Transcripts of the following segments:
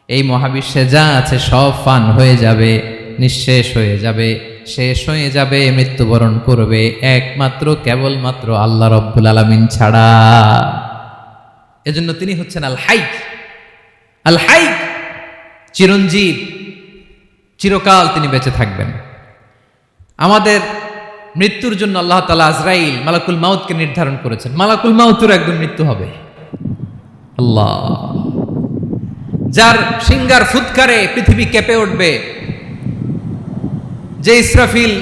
এই মহাবিশ্বে যা আছে সব ফান হয়ে যাবে, নিঃশেষ হয়ে যাবে, শেষ হয়ে যাবে, মৃত্যুবরণ করবে একমাত্র কেবলমাত্র আল্লাহ রব্বুল আলামিন ছাড়া। এজন্য তিনি হচ্ছেন আল হাই। আল হাই চিরঞ্জীব, চিরকাল তিনি বেঁচে থাকবেন। আমাদের মৃত্যুর জন্য আল্লাহ তাআলা আজরাইল মালাকুল মাউতকে নির্ধারণ করেছেন। মালাকুল মাউতের একদম মৃত্যু হবে। আল্লাহ, যার সিঙ্গার ফুৎকারে পৃথিবী কেঁপে উঠবে, যে ইসরাফিল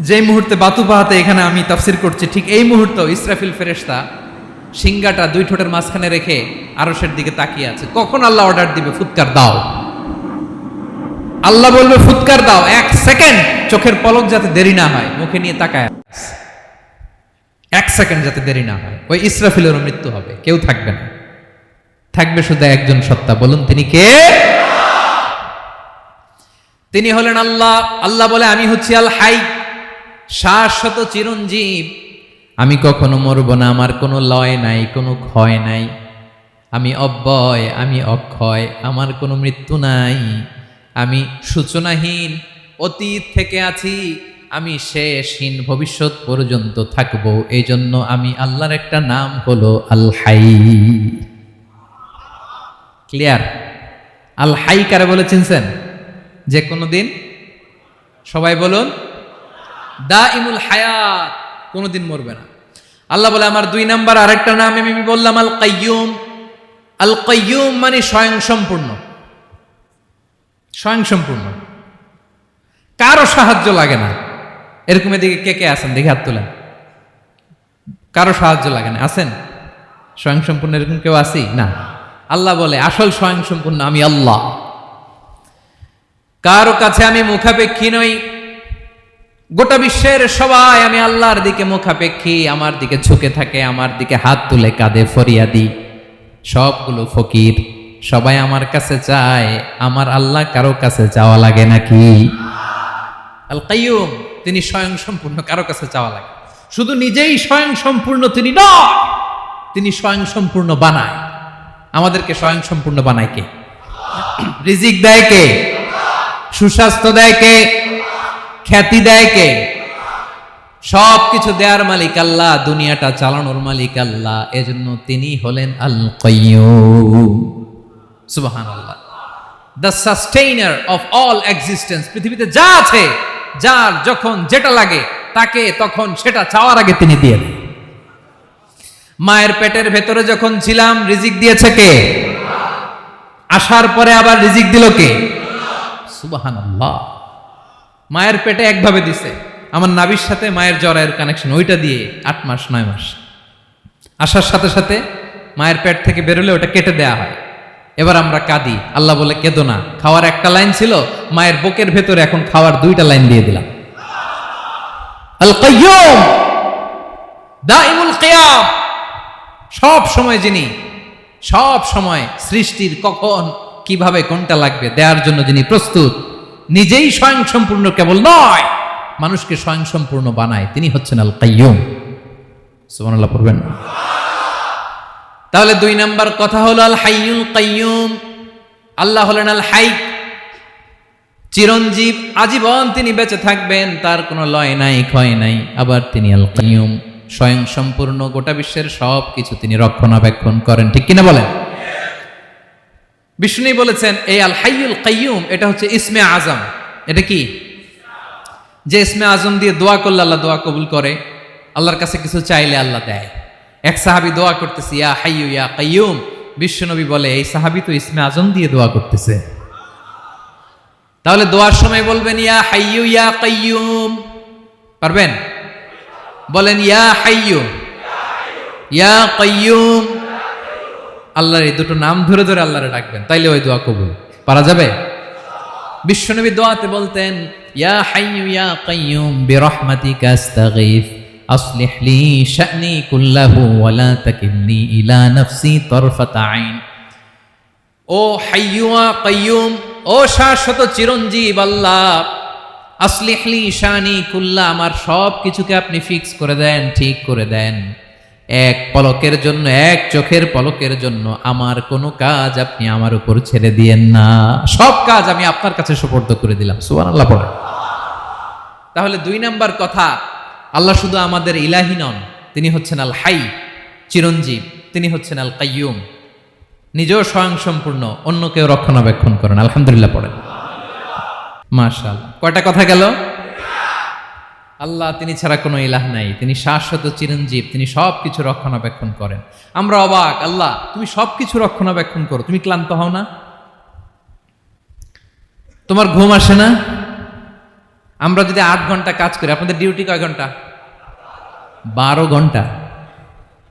যে মুহূর্তে বাতু পাহাতে এখানে আমি তাফসির করছি, ঠিক এই মুহূর্তে ইসরাফিল ফেরেশতা সিঙ্গাটা দুই ঠোঁটের মাঝখানে রেখে আরশের দিকে তাকিয়ে আছে। কখন আল্লাহ অর্ডার দিবে ফুৎকার দাও, আল্লাহ বলবে ফুৎকার দাও, এক সেকেন্ড চোখের পলক যাতে দেরি না হয়, মুখে নিয়ে তাকায়, এক সেকেন্ড যাতে দেরি না হয়, ওই ইসরাফিলের মৃত্যু হবে, কেউ থাকবে না, থাকবে শুধু একজন সত্তা। বলুন তিনি কে? তিনি হলেন আল্লাহ। আল্লাহ বলে আমি হচ্ছি আল হাই, শাশ্বত চিরঞ্জীব, আমি কখনো মরব না, আমার কোনো লয় নাই, কোনো ক্ষয় নাই, আমি অব্যয়, আমি অক্ষয়, আমার কোনো মৃত্যু নাই, আমি সূচনাহীন, অতীত থেকে আছি, আমি শেষহীন, ভবিষ্যৎ পর্যন্ত থাকব। এই জন্য আমি আল্লাহর একটা নাম হলো আল হাই। ক্লিয়ার? আল হাই কারে বলে চিনছেন? যে কোনো দিন, সবাই বলুন, দাইমুল হায়াত, কোনোদিন মরবে না। আল্লাহ বলে আমার দুই নাম্বার আরেকটা নাম আমি বললাম আল কাইয়ুম। আল কাইয়ুম মানে স্বয়ং সম্পূর্ণ, স্বয়ং সম্পূর্ণ, কারো সাহায্য লাগে না। এরকম এদিকে কে কে আছেন দেখে হাত তোলেন। কারো সাহায্য লাগে না, আছেন? স্বয়ং সম্পূর্ণ এরকম কেউ আছি না? আল্লাহ বলে আসল স্বয়ং সম্পূর্ণ আমি আল্লাহ। কারো কাছে আমি মুখাপেক্ষী নই, গোটা বিশ্বের সবাই আমি আল্লাহর দিকে মুখাপেক্ষী, আমার দিকে ঝুঁকে থাকে, আমার দিকে হাত তুলে কাঁধে ফরিয়াদি, সবগুলো ফকির, সবাই আমার কাছে চায়। আমার আল্লাহ কারো কাছে চাওয়া লাগে নাকি? আল কাইয়ুম, তিনি স্বয়ং সম্পূর্ণ, কারো কাছে চাওয়া লাগে। শুধু নিজেই স্বয়ং সম্পূর্ণ তিনি নয়, তিনি স্বয়ং সম্পূর্ণ বানায়। আমাদেরকে স্বয়ং সম্পূর্ণ বানায় কে? রিজিক দেয় কে? সুস্বাস্থ্য দেয় কে? খ্যাতি দেয় কে? সব কিছু দেওয়ার মালিক আল্লাহ, দুনিয়াটা চালানোর মালিক আল্লাহ। এজন্য তিনি হলেন আল কাইয়ুম। সুবহানাল্লাহ। The sustainer of all existence. পৃথিবীতে যা আছে, যার যখন যেটা লাগে তাকে তখন সেটা চাওয়ার আগে তিনি দিয়ে দেন। মায়ের পেটের ভেতরে যখন ছিলাম রিজিক দিয়েছে কে? আসার পরে আবার রিজিক দিল কে? সুবহানাল্লাহ। মায়ের পেটে একভাবে দিছে, আমার নাভির সাথে মায়ের জরায়ুর কানেকশন, ওইটা দিয়ে 8 মাস 9 মাস, আসার সাথে সাথে মায়ের পেট থেকে বেরোলে ওটা কেটে দেয়া হয়। এবার আমরা কাঁদি, আল্লাহ বলে কেঁদো না, খাওয়ার একটা লাইন ছিল, মায়ের বুকের ভেতরে এখন খাওয়ার 2টা লাইন দিয়ে দিলাম। আল কাইয়ুম, দাইমুল কিয়াম, সব সময় যিনি, সব সময় সৃষ্টির কখন কিভাবে কোনটা লাগবে দেওয়ার জন্য যিনি প্রস্তুত, নিজেই স্বয়ং সম্পূর্ণ কেবল নয়, মানুষকে স্বয়ং সম্পূর্ণ বানায়, তিনি হচ্ছেন আল কাইয়ুম। সুবহানাল্লাহ পড়বেন। তাহলে 2 নাম্বার কথা হলো আল হাইয়ুল কাইয়ুম। আল্লাহ হলেন আল হাই, চিরঞ্জীব, আজীবন তিনি বেঁচে থাকবেন, তার কোনো লয় নাই, ক্ষয় নাই। আবার তিনি আল কাইয়ুম, স্বয়ং সম্পূর্ণ, গোটা বিশ্বের সব কিছু তিনি রক্ষণাবেক্ষণ করেন। ঠিক কিনা বলেন? বিষ্ণু বলেছেন এই আল হাইয়ুল কাইয়ুম এটা হচ্ছে ইসমে আজম। এটা কি? যে ইসমে আজম দিয়ে দোয়া করলে আল্লাহ দোয়া কবুল করে, আল্লাহর কাছে কিছু চাইলে আল্লাহ দেয়। এক সাহাবী দোয়া করতেছে ইয়া হাইয়ু ইয়া কাইয়ুম, বিশ্বনবী বলে এই সাহাবী তো ইসমে আজম দিয়ে দোয়া করতেছে। তাহলে দোয়ার সময় বলবেন ইয়া হাইয়ু ইয়া কাইয়ুম, পারবেন? বলেন ইয়া হাইয়ু ইয়া কাইয়ুম। আল্লাহর এই দুটো নাম ধরে ধরে আল্লাহরে ডাকবেন, তাইলে ওই দোয়া কবুল। পারা যাবে? বিশ্বনবী দোয়াতে বলতেন ইয়া হাইয়ু ইয়া কাইয়ুম বিরহমাতিকা আস্তাগীথ আসলিহ লি শা'নি কুল্লাহু ওয়া লা তাকিলনি ইলা নাফসি তারফাতা আইন। ও হাইয়ু ওয়া কাইয়ুম, ও শাশ্বত চিরঞ্জীব আল্লাহ, আসলিহ লি শা'নি কুল্লাহ, আমার সব কিছুকে আপনি ফিক্স করে দেন, ঠিক করে দেন। এক পলকের জন্য, এক চোখের পলকের জন্য আমার কোনো কাজ আপনি আমার উপর ছেড়ে দিয়েন না। সব কাজ আমি আপনার কাছে সুপর্দ করে দিলাম। সুবহানাল্লাহ পড়ে। তাহলে 2 নাম্বার কথা, আল্লাহ শুধু আমাদের ইলাহি নন, তিনি হচ্ছেন আল হাই, চিরঞ্জীব। তিনি হচ্ছেন আল কাইয়ুম, নিজেও স্বয়ংসম্পূর্ণ, অন্যকেও রক্ষণাবেক্ষণ করেন। আলহামদুলিল্লাহ পড়েন। মাশাআল্লাহ। কয়টা কথা গেল? আল্লাহ তিনি ছাড়া কোনো ইলাহ নাই, তিনি শাশ্বত চিরঞ্জীব, তিনি সব কিছু রক্ষণাবেক্ষণ করেন। আমরা অবাক, আল্লাহ তুমি সব কিছু রক্ষণাবেক্ষণ করো, তুমি ক্লান্ত হও না? তোমার ঘুম আসে না? আমরা যদি 8 ঘন্টা কাজ করি, আপনাদের ডিউটি কয় ঘন্টা? 12 ঘন্টা।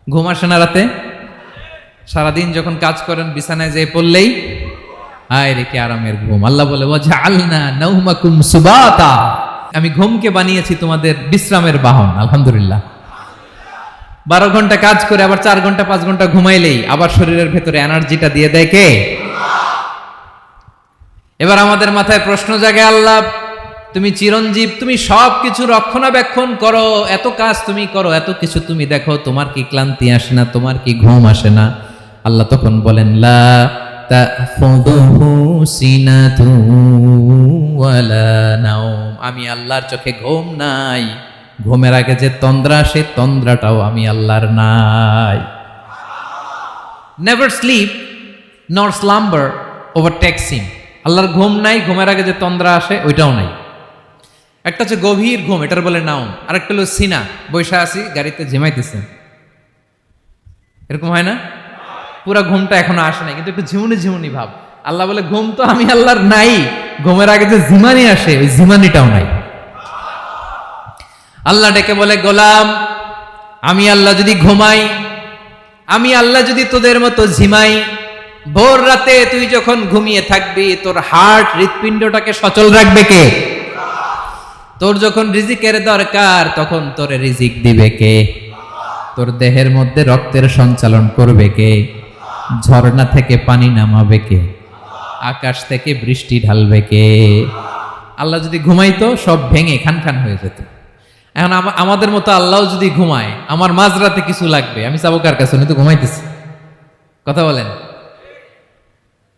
ঘুম আসে না রাতে? সারাদিন যখন কাজ করেন বিছানায় যেয়ে পড়লেই হায় রে কি আরামের ঘুম। আল্লাহ বলে ওয়াজআলনা নাওমাকুম সুবাতা, আমি ঘুমকে বানিয়েছি তোমাদের বিশ্রামের বাহন। আলহামদুলিল্লাহ। 12 ঘন্টা কাজ করে আবার 4 ঘন্টা 5 ঘন্টা ঘুমাইলেই আবার শরীরের ভেতরে এনার্জিটা দিয়ে দেয় কে? এবার আমাদের মাথায় প্রশ্ন জাগে, আল্লাহ তুমি চিরঞ্জীব, তুমি সব কিছু রক্ষণাবেক্ষণ করো, এত কাজ তুমি করো, এত কিছু তুমি দেখো, তোমার কি ক্লান্তি আসে না? তোমার কি ঘুম আসে না? আল্লাহ তখন বলেন লা তাখুযুহু সিনাতু ওয়ালা নাওম, আমি আল্লাহর চোখে ঘুম নাই। ঘুমের আগে যে তন্দ্রা, সেই তন্দ্রাটাও আমি আল্লাহর নাই। নেভার স্লিপ নর স্লাম্বার ওভারটেকস হিম। আল্লাহর ঘুম নাই, ঘুমের আগে যে তন্দ্রা আসে ওইটাও নাই। একটা হচ্ছে গভীর ঘুম, এটার বলে নাওম। আরেকটা হলো সিনা, বৈশা আছি গাড়িতে ঝিমাইতেছেন, এরকম হয় না? পুরা ঘুমটা এখনো আসে নাই, কিন্তু একটু ঝিমুনি ঝিমুনি ভাব। আল্লাহ বলে ঘুম তো আমি আল্লাহর নাই, ঘুমের আগে যে ঝিমানি আসে ওই ঝিমানিটাও নাই। আল্লাহ ডেকে বলে গোলাম, আমি আল্লাহ যদি ঘুমাই, আমি আল্লাহ যদি তোদের মতো ঝিমাই, ভোর রাতে তুই যখন ঘুমিয়ে থাকবি তোর হার্ট, হৃৎপিণ্ডটাকে সচল রাখবে কে? তোর যখন রিজিকের দরকার তখন তোর রিজিক দিবে কে? তোর দেহের মধ্যে রক্তের সঞ্চালন করবে কে? ঝর্ণা থেকে পানি নামাবে কে? আকাশ থেকে বৃষ্টি ঢালবে কে? আল্লাহ যদি ঘুমাইতো সব ভেঙে খান খান হয়ে যেত। এখন আমাদের মতো আল্লাহ যদি ঘুমায়, আমার মাঝরাতে কিছু লাগবে, আমি যাবো কার কাছে? উনি তো ঘুমাইতেছে। কথা বলেন।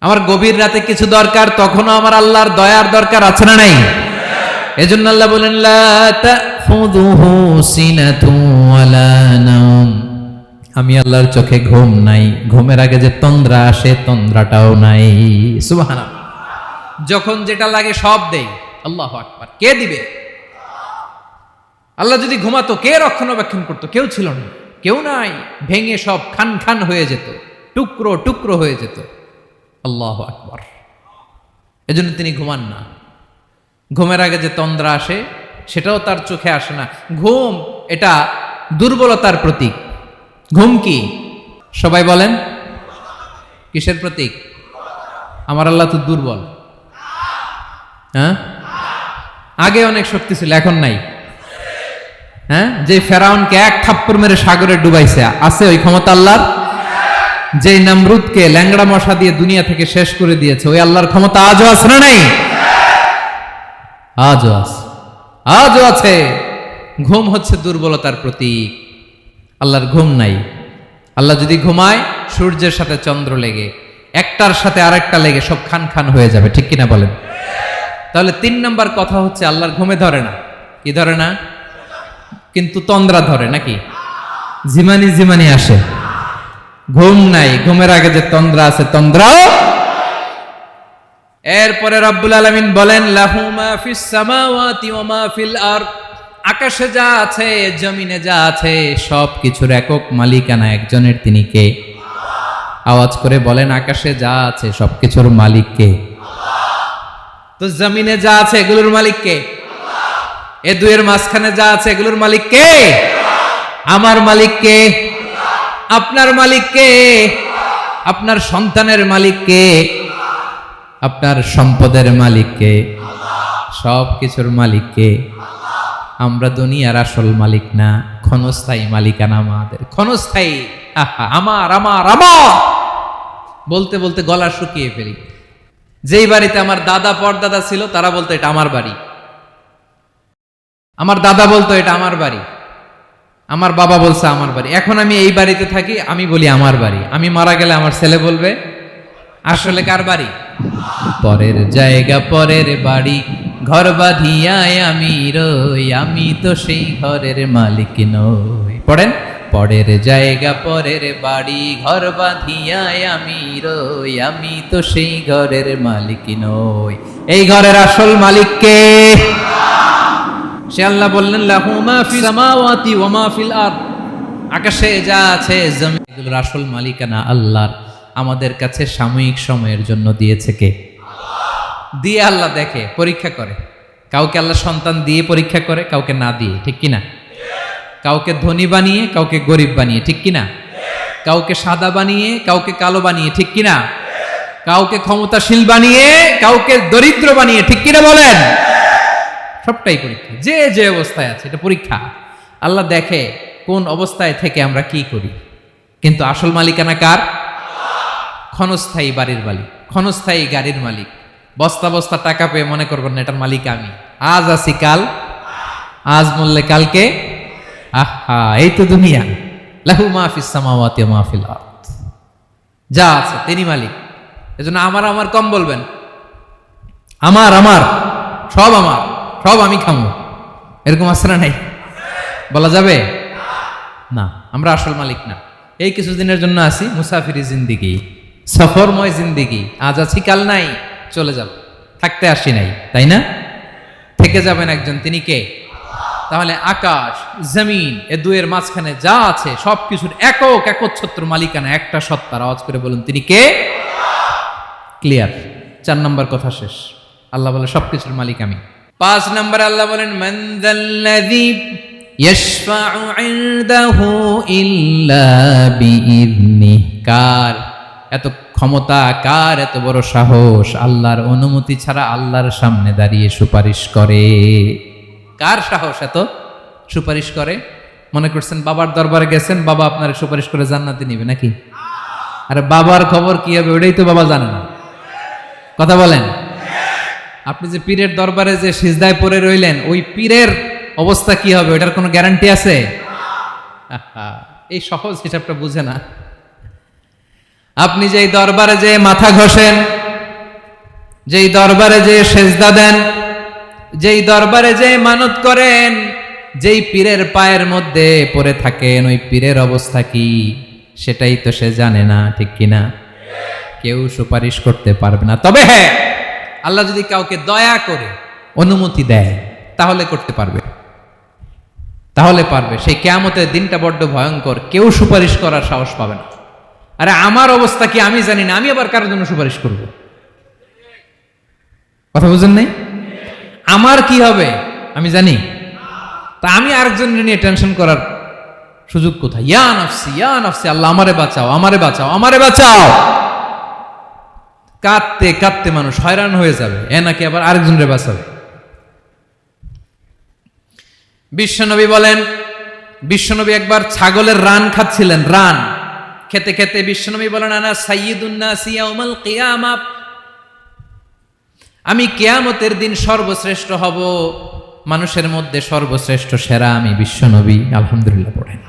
আমার গভীর রাতে কিছু দরকার, তখনও আমার আল্লাহর দয়ার দরকার আছে না নাই? এজন্য আল্লাহ বলেন লা তাখুযুহু সিনাতু ওয়ালা নাওম, আমি আল্লাহর চোখে ঘুম নাই, ঘুমের আগে যে তন্দ্রা আসে তন্দ্রাটাও নাই। সুবহানাল্লাহ। যখন যেটা লাগে সব দেই। আল্লাহু আকবার। কে দিবে? আল্লাহ যদি ঘুমাতো কে রক্ষণাবেক্ষণ করতো? কেউ ছিল না, কেউ নাই, ভেঙে সব খান খান হয়ে যেত, টুকরো টুকরো হয়ে যেত। আল্লাহু আকবার। এজন্য তিনি ঘুমান না। ঘুমের আগে যে তন্দ্রা আসে সেটাও তার চোখে আসে না। ঘুম এটা দুর্বলতার প্রতীক। ঘুম কি? সবাই বলেন, কিসের প্রতীক? আমার আল্লাহ তো দুর্বল। হ্যাঁ, আগে অনেক শক্তি ছিল, এখন নাই। হ্যাঁ, যে ফেরাউনকে এক থাপ্পড় মেরে সাগরে ডুবাইছে, আছে ওই ক্ষমতা আল্লাহর? যে নমরুদকে ল্যাংড়া মশা দিয়ে দুনিয়া থেকে শেষ করে দিয়েছে, ওই আল্লাহর ক্ষমতা আজও আছে না নাই? আজও আছে, আজও আছে। ঘুম হচ্ছে দুর্বলতার প্রতীক। আল্লাহর ঘুম নাই। আল্লাহ যদি ঘুমায়, সূর্যের সাথে চন্দ্র লেগে, একটার সাথে আরেকটা লেগে সব খান খান হয়ে যাবে। ঠিক কিনা বলেন? তাহলে 3 নাম্বার কথা হচ্ছে আল্লাহর ঘুমে ধরে না। কি ধরে না? কিন্তু তন্দ্রা ধরে নাকি? জিমানি জিমানি আসে। ঘুম নাই, ঘুমের আগে যে তন্দ্রা আছে তন্দ্রাও। এরপরে রব্বুল আলামিন বলেন লাহু মা ফিস সামাওয়াতি ওয়া মা ফিল আরদ, আকাশে যা আছে জমিনে যা আছে সব কিছুর একক মালিকানা একজনের। তিনি কে? আওয়াজ করে বলেন, আকাশে যা আছে সবকিছুর মালিক কে? তো জমিনে যা আছে এগুলোর মালিক কে? এ দুয়ের মাঝখানে যা আছে এগুলোর মালিক কে? আমার মালিক কে? আপনার মালিক কে? আপনার সন্তানের মালিক কে? আপনার সম্পদের মালিক কে? সব কিছুর মালিক কে? আমরা দুনিয়ার আসল মালিক না, ক্ষণস্থায়ী মালিকানা আমাদের। ক্ষণস্থায়ী। আমার আমার আমার বলতে বলতে গলা শুকিয়ে ফেলি। যেই বাড়িতে আমার দাদা পরদাদা ছিল তারা বলতো এটা আমার বাড়ি, আমার দাদা বলতো এটা আমার বাড়ি। আমার বাবা বলছে আমার বাড়ি, এখন আমি এই বাড়িতে থাকি, আমি বলি আমার বাড়ি। আমি মারা গেলে আমার ছেলে বলবে আসলে কার বাড়ি? পরের জায়গা পরের বাড়ি, ঘর বাঁধিয়ায় আমি রই, আমি তো সেই ঘরের মালিক নই। পড়েন, পরের জায়গা পরের বাড়ি, ঘর বাঁধিয়ায় আমি রই, আমি তো সেই ঘরের মালিক নই। এই ঘরের আসল মালিক কে? সে আল্লাহ বললেন লাহু মা ফিস সামাওয়াতি ওয়া মা ফিল আরদ, আকাশে যা আছে জমিন, এগুলোর আসল মালিকানা আল্লাহর। আমাদের কাছে সাময়িক সময়ের জন্য দিয়েছে কে? দিয়ে আল্লাহ দেখে, পরীক্ষা করে। কাউকে আল্লাহ সন্তান দিয়ে পরীক্ষা করে, কাউকে না দিয়ে, ঠিক কিনা? কাউকে ধনী বানিয়ে, কাউকে গরিব বানিয়ে, ঠিক কিনা? কাউকে সাদা বানিয়ে, কাউকে কালো বানিয়ে, ঠিক কিনা? কাউকে ক্ষমতাশীল বানিয়ে, কাউকে দরিদ্র বানিয়ে, ঠিক কিনা বলেন? সবটাই পরীক্ষা, যে যে অবস্থায় আছে এটা পরীক্ষা। আল্লাহ দেখে কোন অবস্থায় থেকে আমরা কি করি। কিন্তু আসল মালিকানা কার? ক্ষণস্থায়ী বাড়ির মালিক, ক্ষণস্থায়ী গাড়ির মালিক। বস্তা বস্তা টাকা পেয়ে মনে করবেন না এটার মালিক আমি। আজ আছি কাল, আজ মরলে কালকে। আহা, এই তো দুনিয়া। লাহু মা ফিস সামাওয়াতি ওয়া মা ফিল আরদ, যা আছে তিনি মালিক। এজন্য আমার আমার কম বলবেন। আমার আমার সব আমার, সব আমি খামো, এরকম আছে না নাই? বলা যাবে না। আমরা আসল মালিক না। এই কিছুদিনের জন্য আছি, মুসাফিরি জিন্দিগি, সফরময় জিন্দিগি। আজ আছি কাল নাই, চলে যাব। থাকতে আসি নাই, তাই না? থেকে যাবেন একজন, তিনি কে? তাহলে আকাশ জমিন এ দুয়ের মাঝখানে যা আছে সবকিছুর একক একচ্ছত্র মালিকানা একটা সত্তার। আওয়াজ করে বলুন তিনি কে? ক্লিয়ার। 4 নম্বর কথা শেষ। আল্লাহ বলে সবকিছুর মালিক আমি। 5 নম্বর আল্লাহ বলেন মান যাল্লাযী ইয়াশফাউ ইনদাহু ইল্লা বিইذনিহি, কার এত ক্ষমতা, কার এত বড় সাহস আল্লাহর অনুমতি ছাড়া আল্লাহর সামনে দাঁড়িয়ে সুপারিশ করে? কার সাহস এত সুপারিশ করে? মনে করছেন বাবার দরবারে গেছেন, বাবা আপনার সুপারিশ করে জান্নাতে নিবে নাকি? আরে বাবার খবর কি হবে ওটাই তো বাবা জানে না। কথা বলেন। আপনি যে পীরের দরবারে যে সিজদায় পড়ে রইলেন, ওই পীরের অবস্থা কি হবে ওটার কোনো গ্যারান্টি আছে? এই সহজ হিসাবটা বুঝে না। আপনি যেই দরবারে যে মাথা ঘষেন, যেই দরবারে যে সেজদা দেন, যেই দরবারে যে মানত করেন, যেই পীরের পায়ের মধ্যে পড়ে থাকেন, ওই পীরের অবস্থা কি সেটাই তো সে জানে না, ঠিক কিনা? কেউ সুপারিশ করতে পারবে না। তবে হ্যাঁ, আল্লাহ যদি কাউকে দয়া করে অনুমতি দেয় তাহলে করতে পারবে, তাহলে পারবে। সেই কিয়ামতের দিনটা বড্ড ভয়ঙ্কর, কেউ সুপারিশ করার সাহস পাবে না। আরে আমার অবস্থা কি আমি জানি না, আমি আবার কারোর জন্য সুপারিশ করব? কথা বুঝেন নাই? আমার কি হবে আমি জানি, তা আমি আরেকজনের নিয়ে টেনশন করার সুযোগ কোথায়? ইয়া নাফসি ইয়া নাফসি, আল্লাহ আমারে বাঁচাও, আমারে বাঁচাও, আমারে বাঁচাও। কাঁদতে কাঁদতে মানুষ হয়রান হয়ে যাবে, এ নাকি আবার আরেকজনের বাঁচাবে। বিশ্বনবী বলেন, বিশ্বনবী একবার ছাগলের রান খাচ্ছিলেন। রান খেতে খেতে বিশ্বনবী বলেন আনা সাইয়্যিদুন নাসি ইয়াউমাল কিয়ামা, আমি কিয়ামতের দিন সর্বশ্রেষ্ঠ হব, মানুষের মধ্যে সর্বশ্রেষ্ঠ সেরা আমি বিশ্বনবী। আলহামদুলিল্লাহ পড়েন।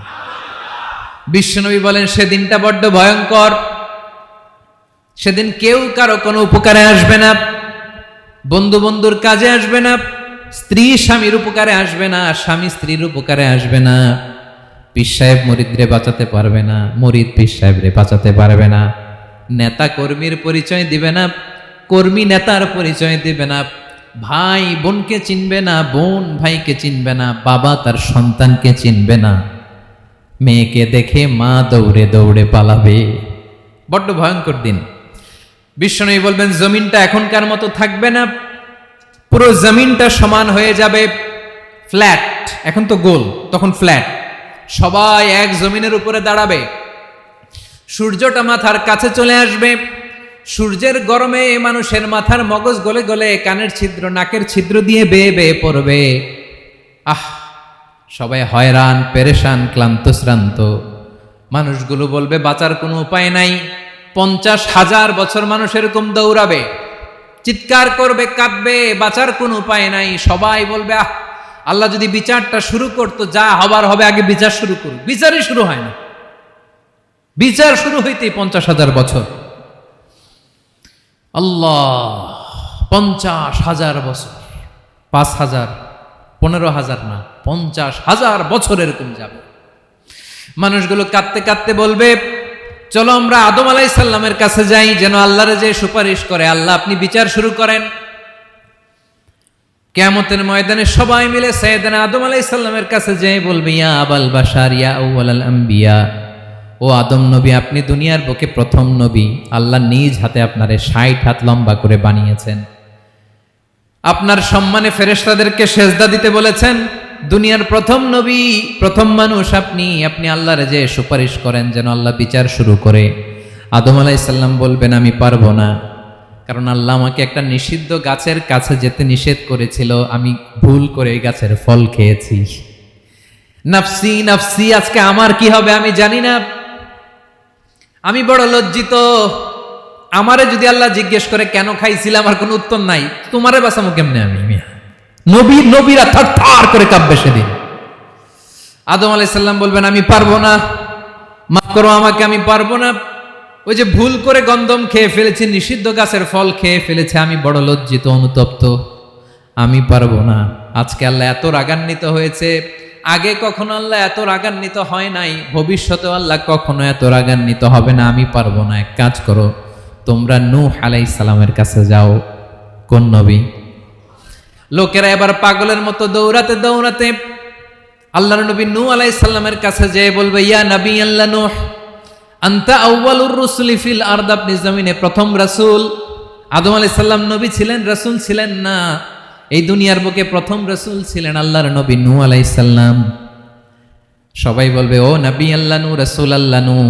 বিশ্বনবী বলেন সেদিনটা বড্ড ভয়ঙ্কর। সেদিন কেউ কারো কোনো উপকারে আসবে না, বন্ধু বন্ধুর কাজে আসবে না, স্ত্রী স্বামীর উপকারে আসবে না, স্বামী স্ত্রীর উপকারে আসবে না, পীর সাহেব মুরিদরে বাঁচাতে পারবে না, মুরিদ পীর সাহেবরে বাঁচাতে পারবে না, নেতা কর্মীর পরিচয় দিবে না, কর্মী নেতার পরিচয় দিবে না, ভাই বোনকে চিনবে না, বোন ভাইকে চিনবে না, বাবা তার সন্তানকে চিনবে না, মেয়েকে দেখে মা দৌড়ে দৌড়ে পালাবে। বড্ড ভয়ঙ্কর দিন। বিশ্বনবী বলবেন জমিনটা এখনকার মতো থাকবে না, পুরো জমিনটা সমান হয়ে যাবে, ফ্ল্যাট। এখন তো গোল, তখন ফ্ল্যাট। সবাই এক জমিনের উপরে দাঁড়াবে, সূর্যটা মাথার কাছে চলে আসবে, সূর্যের গরমে মানুষের মাথার মগজ গলে গলে কানের ছিদ্র নাকের ছিদ্র দিয়ে বেয়ে বেয়ে পড়বে। আহ, সবাই হয়রান, পেরেশান, ক্লান্ত শ্রান্ত। মানুষগুলো বলবে বাঁচার কোনো উপায় নাই। 50,000 বছর মানুষ এরকম দৌড়াবে, চিৎকার করবে, কাঁদবে, বাঁচার কোনো উপায় নাই। সবাই বলবে আহ, আল্লাহ যদি বিচারটা শুরু করতো, যা হবার হবে, আগে বিচার শুরু করুক। বিচারই শুরু হয় না, বিচার শুরু হইতেই 50,000 বছর। আল্লাহ, 50,000 বছর, 5,000, 15,000 না, 50,000 বছর এরকম যাবে। মানুষগুলো কাঁদতে কাঁদতে বলবে, চলো আমরা আদম আলাইহিস সালামের কাছে যাই, যেন আল্লাহরে যে সুপারিশ করে, আল্লাহ আপনি বিচার শুরু করেন। কিয়ামতের ময়দানে সবাই মিলে সাইয়েদনা আদম আলাইহিস সালামের কাছে যেয়ে বলবে, ইয়া আবাল বাশার, ইয়া আউয়ালাল আম্বিয়া, ও আদম নবী, আপনি দুনিয়ার বুকে প্রথম নবী। আল্লাহ নিজ হাতে আপনারে 60 হাত লম্বা করে বানিয়েছেন, আপনার সম্মানে ফেরেশতাদেরকে সেজদা দিতে বলেছেন। দুনিয়ার প্রথম নবী, প্রথম মানুষ আপনি। আপনি আল্লাহরে যে সুপারিশ করেন যেন আল্লাহ বিচার শুরু করে। আদম আলাইহিস সালাম বলবেন, আমি পারবো না, কারণ আল্লাহ আমাকে একটা নিষিদ্ধ গাছের কাছে যেতে নিষেধ করেছিল, আমি ভুল করে এই গাছের ফল খেয়েছি। নাফসি নাফসি, আজকে আমার কি হবে আমি জানি না, আমি বড় লজ্জিত। আমারে যদি আল্লাহ জিজ্ঞেস করে কেন খাইছিলাম, আর কোনো উত্তর নাই, তোমারে বাঁচামো কেমনে আমি? নবীরা থার করে কাঁপবে সেদিন। আদম আলাইহিস সালাম বলবেন, আমি পারবো না, মাফ করো আমাকে, আমি পারবো না। ওই যে ভুল করে গন্ধম খেয়ে ফেলেছি, নিষিদ্ধ গাছের ফল খেয়ে ফেলেছে, আমি বড় লজ্জিত, অনুতপ্ত, আমি পারবো না। আজকে আল্লাহ এত রাগান্বিত হয়েছে, আগে কখনো আল্লাহ এত রাগান্বিত হয় নাই, ভবিষ্যতেও আল্লাহ কখনো এত রাগান্বিত হবে না। আমি পারবো না, এক কাজ করো, তোমরা নূহ আলাইহিস সালামের কাছে যাও। কোন নবী? লোকেরা এবার পাগলের মতো দৌড়াতে দৌড়াতে আল্লাহর নবী নূহ আলাইহিস সালামের কাছে যেয়ে বলবে, ইয়া নবী আল্লাহ নূহ, আনতা আউয়ালুর রুসুলি ফিল আরদ, আপনি জমিনে প্রথম রাসূল। আদম আলাইহিস সালাম নবী ছিলেন, রাসূল ছিলেন না। এই দুনিয়ার বুকে প্রথম রাসূল ছিলেন আল্লাহর নবী নূহ আলাইহিস সালাম। সবাই বলবে, ও নবী আল্লাহ নূহ, রাসূল আল্লাহ নূহ,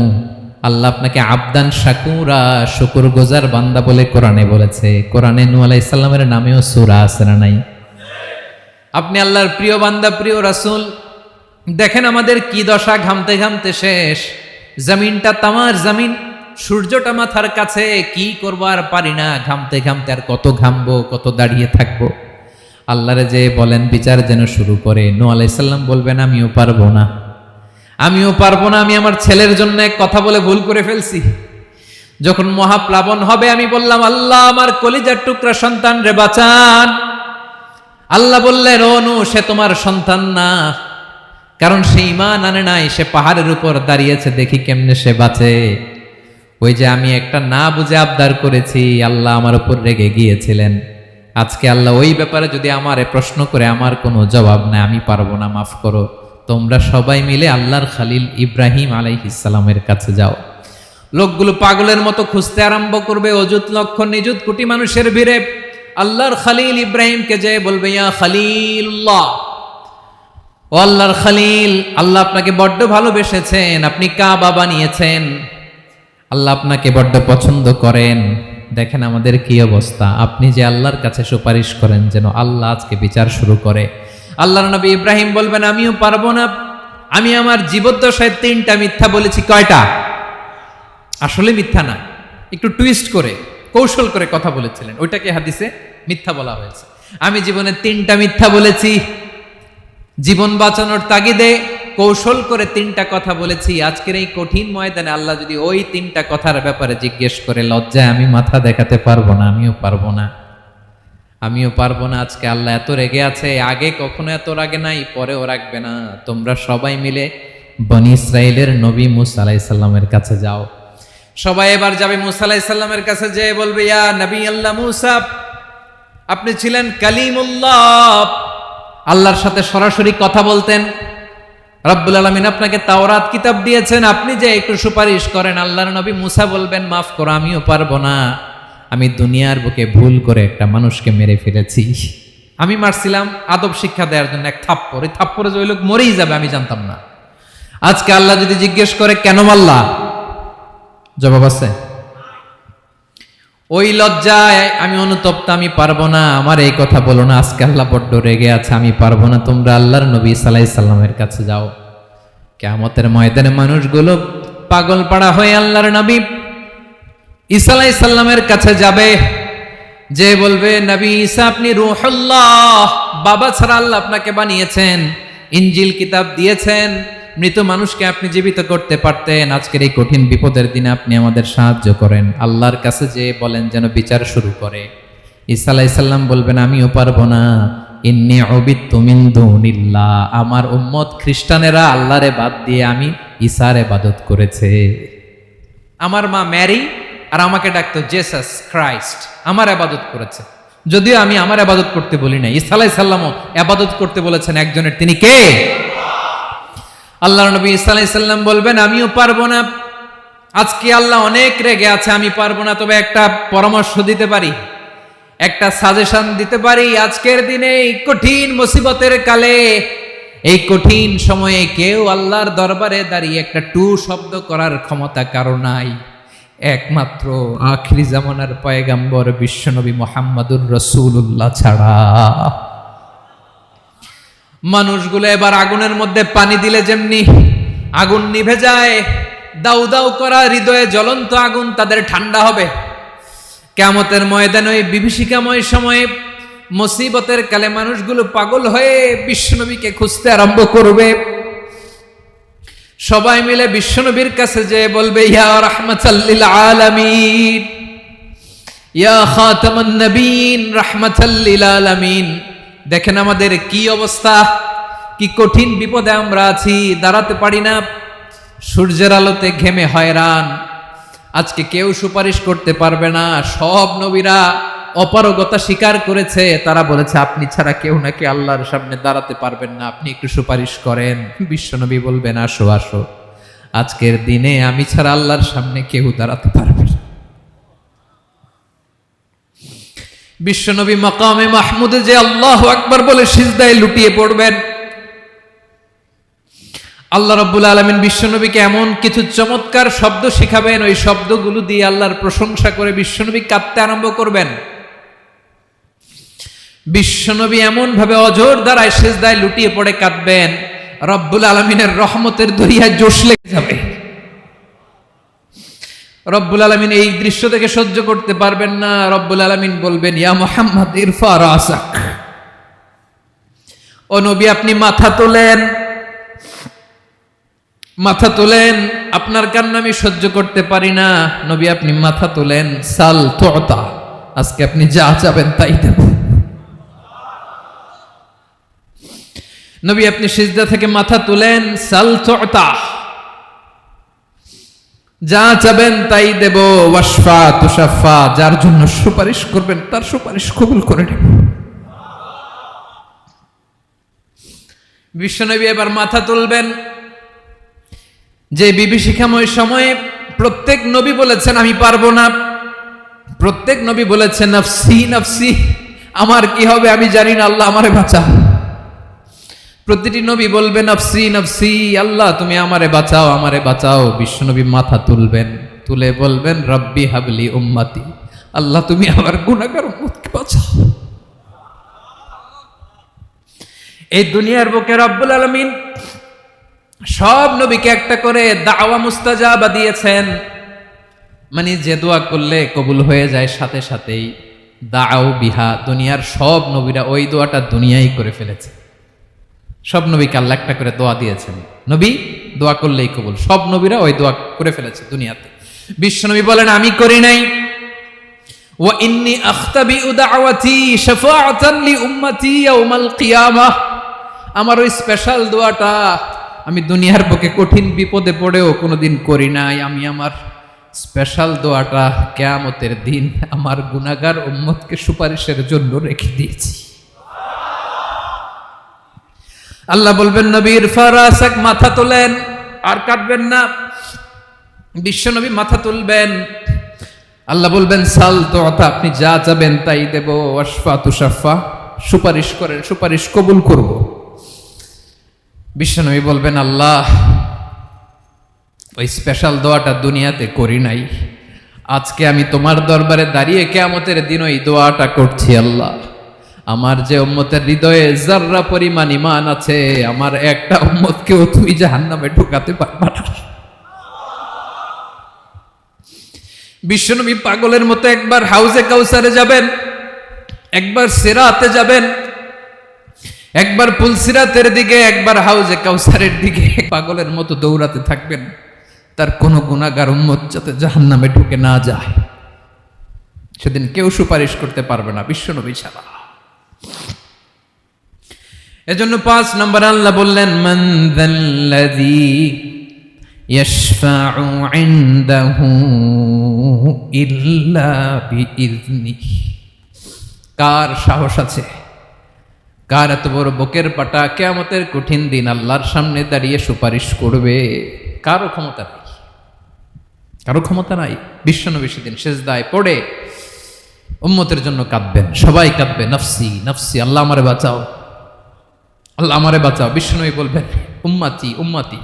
আল্লাহ আপনাকে আবদান শাকুরা, শুকরগুজার বান্দা বলে কোরআনে বলেছে। কোরআনে নূহ আলাইহিস সালামের নামেও সূরা আছে না নাই? আপনি আল্লাহর প্রিয় বান্দা, প্রিয় রাসূল। দেখেন আমাদের কি দশা, ঘামতে ঘামতে শেষ। জমিনটা তামার জমিন, সূর্যটা মাথার কাছে, কি করবো আর পারি না, ঘামতে ঘামতে আর কত ঘামবো, কত দাঁড়িয়ে থাকবো। আল্লাহরে যে বলেন বিচার যেন শুরু করে। নূহ আলাইহিস সালাম বলবেন, আমিও পারবো না, আমিও পারবো না। আমি আমার ছেলের জন্য এক কথা বলে ভুল করে ফেলছি। যখন মহাপ্লাবন হবে, আমি বললাম, আল্লাহ আমার কলিজার টুকরা সন্তান রে বাঁচান। আল্লাহ বললেন, ও নূহ, সে তোমার সন্তান না, কারণ সে ঈমান আনে নাই, সে পাহাড়ের উপর দাঁড়িয়েছে, দেখি কেমনে সে বাঁচে। ওই যে আমি একটা না বুঝে আবদার করেছি, আল্লাহ আমার উপর রেগে গিয়েছিলেন। আজকে আল্লাহ ওই ব্যাপারে যদি আমারে প্রশ্ন করে, আমার কোনো জবাব নাই, আমি পারবো না, মাফ করো। তোমরা সবাই মিলে আল্লাহর খালিল ইব্রাহিম আলাইহিস সালামের কাছে যাও। লোকগুলো পাগলের মতো খুঁজতে আরম্ভ করবে, অযুত লক্ষ নিযুত কোটি মানুষের ভিড়ে আল্লাহর খালিল ইব্রাহিমকে যে বলবে, ইয়া খালিলুল্লাহ, ও আল্লাহর খালিল, আল্লাহ আপনাকে বড্ড ভালোবেসেছেন, আপনি কাবা বানিয়েছেন, আল্লাহ আপনাকে বড্ড পছন্দ করেন। দেখেন আমাদের কি অবস্থা। আপনি যে আল্লাহর কাছে সুপারিশ করেন যেন আল্লাহ আজকে বিচার শুরু করে। আল্লাহর নবী ইব্রাহিম বলবেন, আমিও পারবো না, আমি আমার জীবদ্দশায় 3টা মিথ্যা বলেছি। কয়টা? আসলে মিথ্যা না, একটু টুইস্ট করে, কৌশল করে কথা বলেছিলেন, ওইটাকে হাদিসে মিথ্যা বলা হয়েছে। আমি জীবনে 3টা মিথ্যা বলেছি, জীবন বাঁচানোর তাগিদে কৌশল করে 3টা কথা বলেছি। আজকের এই কঠিন ময়দানে আল্লাহ যদি ওই 3টা কথার ব্যাপারে জিজ্ঞেস করে, লজ্জায় আমি মাথা দেখাতে পারবো না, আমিও পারবো না, আমিও পারবো না। আজকে আল্লাহ এত রেগে আছে, আগে কখনো এত রাগে নাই, পরেও রাখবে না। তোমরা সবাই মিলে বনি ইসরাইলের নবী মূসা আলাইহিস সালামের কাছে যাও। সবাই এবার যাবে মূসা আলাইহিস সালামের কাছে, যেয়ে বলবে, ইয়া নবী আল্লাহ মূসা, আপনি ছিলেন কালিমুল্লাহ, আল্লাহর সাথে সরাসরি কথা বলতেন। রব্বুল আলামিন আপনাকে তাওরাত কিতাব দিয়েছেন, আপনি যে একটু সুপারিশ করেন। আল্লাহর নবী মূসা বলবেন, মাফ করো, আমিও পারবো না, আমি দুনিয়ার বুকে ভুল করে একটা মানুষকে মেরে ফেলেছি। আমি মারছিলাম আদব শিক্ষা দেওয়ার জন্য এক থাপ্পড়, এই থাপ্পড়ে যে ওই লোক মরেই যাবে আমি জানতাম না। আজকে আল্লাহ যদি জিজ্ঞেস করে কেন মারলা, জবাব আছে? ওই লজ্জায় আমি অনুতপ্ত, আমি পারবো না, আমার এই কথা বলো না। আজকে আল্লাহ বড্ড রেগে আছে, আমি পারবো না। তোমরা আল্লাহর নবী ঈসা আলাইহিস সালামের কাছে যাও। কিয়ামতের ময়দানে মানুষগুলো পাগল পাড়া হয়ে আল্লাহর নবী ঈসা আলাইহিস সালামের কাছে যাবে। যে বলবে নবী ঈসা আপনি রূহুল্লাহ, বাবা ছাড়া আল্লাহ আপনাকে বানিয়েছেন, ইনজিল কিতাব দিয়েছেন, মৃত মানুষকে আপনি জীবিত করতে পারতেন, আজকের এই কঠিন বিপদের দিনে আপনি আমাদের সাহায্য করেন। আল্লাহর কাছে যে বলেন যেন বিচার শুরু করে। ঈসা আলাইহিস সালাম বলবেন আমিও পারবো না, ইন্নী উবিদতু মিন দুনিল্লাহ, আমার উম্মত খ্রিস্টানেরা আল্লাহরে বাদ দিয়ে আমি ঈসার ইবাদত করেছে। আমার মা ম্যারি আর আমাকে ডাকতো জেসাস ক্রাইস্ট, আমার ইবাদত করেছে, যদিও আমি আমার ইবাদত করতে বলি না। ঈসা আলাইহিস সালামও ইবাদত করতে বলেছেন একজনের, তিনি কে? আল্লাহর নবী ঈসা আলাইহিস সালাম বলবেন আমিও পারবো না, আজকে আল্লাহ অনেক রেগে আছে, আমি পারবো না, তবে একটা পরামর্শ দিতে পারি, একটা সাজেশন দিতে পারি। আজকের দিনে এই কঠিন মুসিবতের কালে, এই কঠিন সময়ে কেউ আল্লাহর দরবারে দাঁড়িয়ে একটা টু শব্দ করার ক্ষমতা কারো নাই, একমাত্র আখিরি জামানার পয়গাম্বর বিশ্বনবী মুহাম্মদুর রাসূলুল্লাহ ছাড়া। মানুষগুলো এবার আগুনের মধ্যে পানি দিলে যেমনি আগুন নিভে যায়, দাউ দাউ করা হৃদয়ে জ্বলন্ত আগুন তাদের ঠান্ডা হবে। কিয়ামতের ময়দানে ওই বিভীষিকাময় সময়ে মুসিবতের কালে মানুষগুলো পাগল হয়ে বিশ্বনবীকে খুঁজতে আরম্ভ করবে। সবাই মিলে বিশ্বনবীর কাছে যেয়ে বলবে ইয়া রাহমাতাল লিল আলামিন, ইয়া খাতামান নবীন, রাহমাতাল লিল আলামিন। দেখেন আমাদের কি অবস্থা, কি কঠিন বিপদে আমরা আছি, দাঁড়াতে পারি না, সূর্যের আলোতে ঘেমে হয়রান। আজকে কেউ সুপারিশ করতে পারবে না। সব নবীরা অপারগতা স্বীকার করেছে, তারা বলেছে আপনি ছাড়া কেউ নাকি আল্লাহর সামনে দাঁড়াতে পারবেন না, আপনি একটু সুপারিশ করেন। বিশ্বনবী বলবেন আসো আসো, আজকের দিনে আমি ছাড়া আল্লাহর সামনে কেউ দাঁড়াতে পারবে না। বিশ্বনবী মাকামে মাহমুদে যে আল্লাহু আকবার বলে সিজদায় লুটিয়ে পড়বেন, আল্লাহ রাব্বুল আলামিন বিশ্বনবীকে এমন কিছু চমৎকার শব্দ শিখাবেন, ওই শব্দগুলো দিয়ে আল্লাহর প্রশংসা করে বিশ্বনবী কাঁদতে আরম্ভ করবেন। বিশ্বনবী এমন ভাবে অজর দ্বারায় সিজদায় লুটিয়ে পড়ে কাঁদবেন, রব্বুল আলামিনের রহমতের দরিয়ায় জোশ লেগে যাবে। রব্বুল আলামিন এই দৃশ্য থেকে সহ্য করতে পারবেন না। রব্বুল আলামিন বলবেন ইয়া মুহাম্মদ ইরফা রাসাক, ও নবী আপনি মাথা তোলেন, মাথা তোলেন, আপনার কান্না আমি সহ্য করতে পারি না। নবী আপনি মাথা তোলেন, সাল তুতা, আজকে আপনি যা চাবেন তাই দেব। নবী আপনি সিজদা থেকে মাথা তুলেন, সাল তুতা, যা চাবেন তাই দেব। ওয়াশফা তুশাফা, যার জন্য সুপারিশ করবেন তার সুপারিশ কবুল করে নেব। বিশ্বনবী এবার মাথা তুলবেন। যে বিভীষিকাময় সময়ে প্রত্যেক নবী বলেছেন আমি পারবো না, প্রত্যেক নবী বলেছেন নফসি নফসি, আমার কি হবে আমি জানি না, আল্লাহ আমারে বাঁচাও। প্রতিটি নবী বলবে নফসি নফসি, আল্লাহ তুমি আমারে বাঁচাও, আমারে বাঁচাও। বিশ্বনবী মাথা তুলবেন, তুলে বলবেন রব্বি হাবলি উম্মতি, আল্লাহ তুমি আমার গুনাহগার উম্মতকে বাঁচাও। এই দুনিয়ার বুকে রব্বুল আলামিন সব নবীকে একটা করে দাওয়া মুস্তাজাবা দিয়েছেন, মানে যে দোয়া করলে কবুল হয়ে যায় সাথে সাথেই। দাও বিহা, দুনিয়ার সব নবীরা ওই দোয়াটা দুনিয়ায় করে ফেলেছে। সব নবীকে আল্লাহ একটা করে দোয়া দিয়েছেন, নবী দোয়া করলেই কবুল, সব নবীরা ওই দোয়া করে ফেলেছে দুনিয়াতে। বিশ্বনবী বলেন আমি করি নাই। ওয়া ইন্নী আখতাবিউ দাওয়াতি শাফাআতান লি উম্মতি ইয়াউমাল কিয়ামাহ, আমার ওই স্পেশাল দোয়াটা আমি দুনিয়ার বুকে কঠিন বিপদে পড়েও কোনোদিন করি নাই। আমি আমার স্পেশাল দোয়াটা কিয়ামতের দিন আমার গুনাহগার উম্মতকে সুপারিশের জন্য রেখে দিয়েছি। আল্লাহ বলবেন নবীর ফারাসাক, মাথা তোলেন, আর কাটবেন না। বিশ্বনবী মাথা তুলবেন, আল্লাহ বলবেন সাল তুতা, আপনি যা চাবেন তাই দেব। ওয়াশফা তুশাফা, সুপারিশ করেন, সুপারিশ কবুল করব। বিশ্বনবী বলবেন আল্লাহ ওই স্পেশাল দোয়াটা দুনিয়াতে করি নাই, আজকে আমি তোমার দরবারে দাঁড়িয়ে কিয়ামতের দিন ওই দোয়াটা করছি। আল্লাহ আমার যে উম্মতের হৃদয়ে যাররা পরিমাণ ঈমান আছে, আমার একটা উম্মতকেও তুমি জাহান্নামে ঢুকাতে পারবা না। বিশ্বনবী পাগলের মতো একবার হাউজে কাউসারে যাবেন, একবার সিরাতে যাবেন, একবার পুলসিরাতের দিকে, একবার হাউজে কাউসারের দিকে পাগলের মতো দৌড়াতে থাকবেন, তার কোনো গুনাহগার উম্মত যাতে জাহান্নামে ঢুকে না যায়। সেদিন কেউ সুপারিশ করতে পারবে না বিশ্বনবী ছাড়া। এজন্য 5 নম্বর আল্লাহ বললেন, মান যাল্লাযী ইয়াশফাউ ইনদাহু ইল্লা বিইযনিহি। কার সাহস আছে, কার এত বড় বুকের পাটা কিয়ামতের কঠিন দিন আল্লাহর সামনে দাঁড়িয়ে সুপারিশ করবে? কারো ক্ষমতা নাই, কারো ক্ষমতা নাই। বিশ্বনবী সেদিন সিজদায় পড়ে উম্মতের জন্য কাঁদবেন, সবাই কাঁদবে, নফসি নফসি, আল্লাহ আমারে বাঁচাও, আল্লাহ আমারে বাঁচাও। বিশ্বনবী বলবেন, উম্মতি উম্মতি।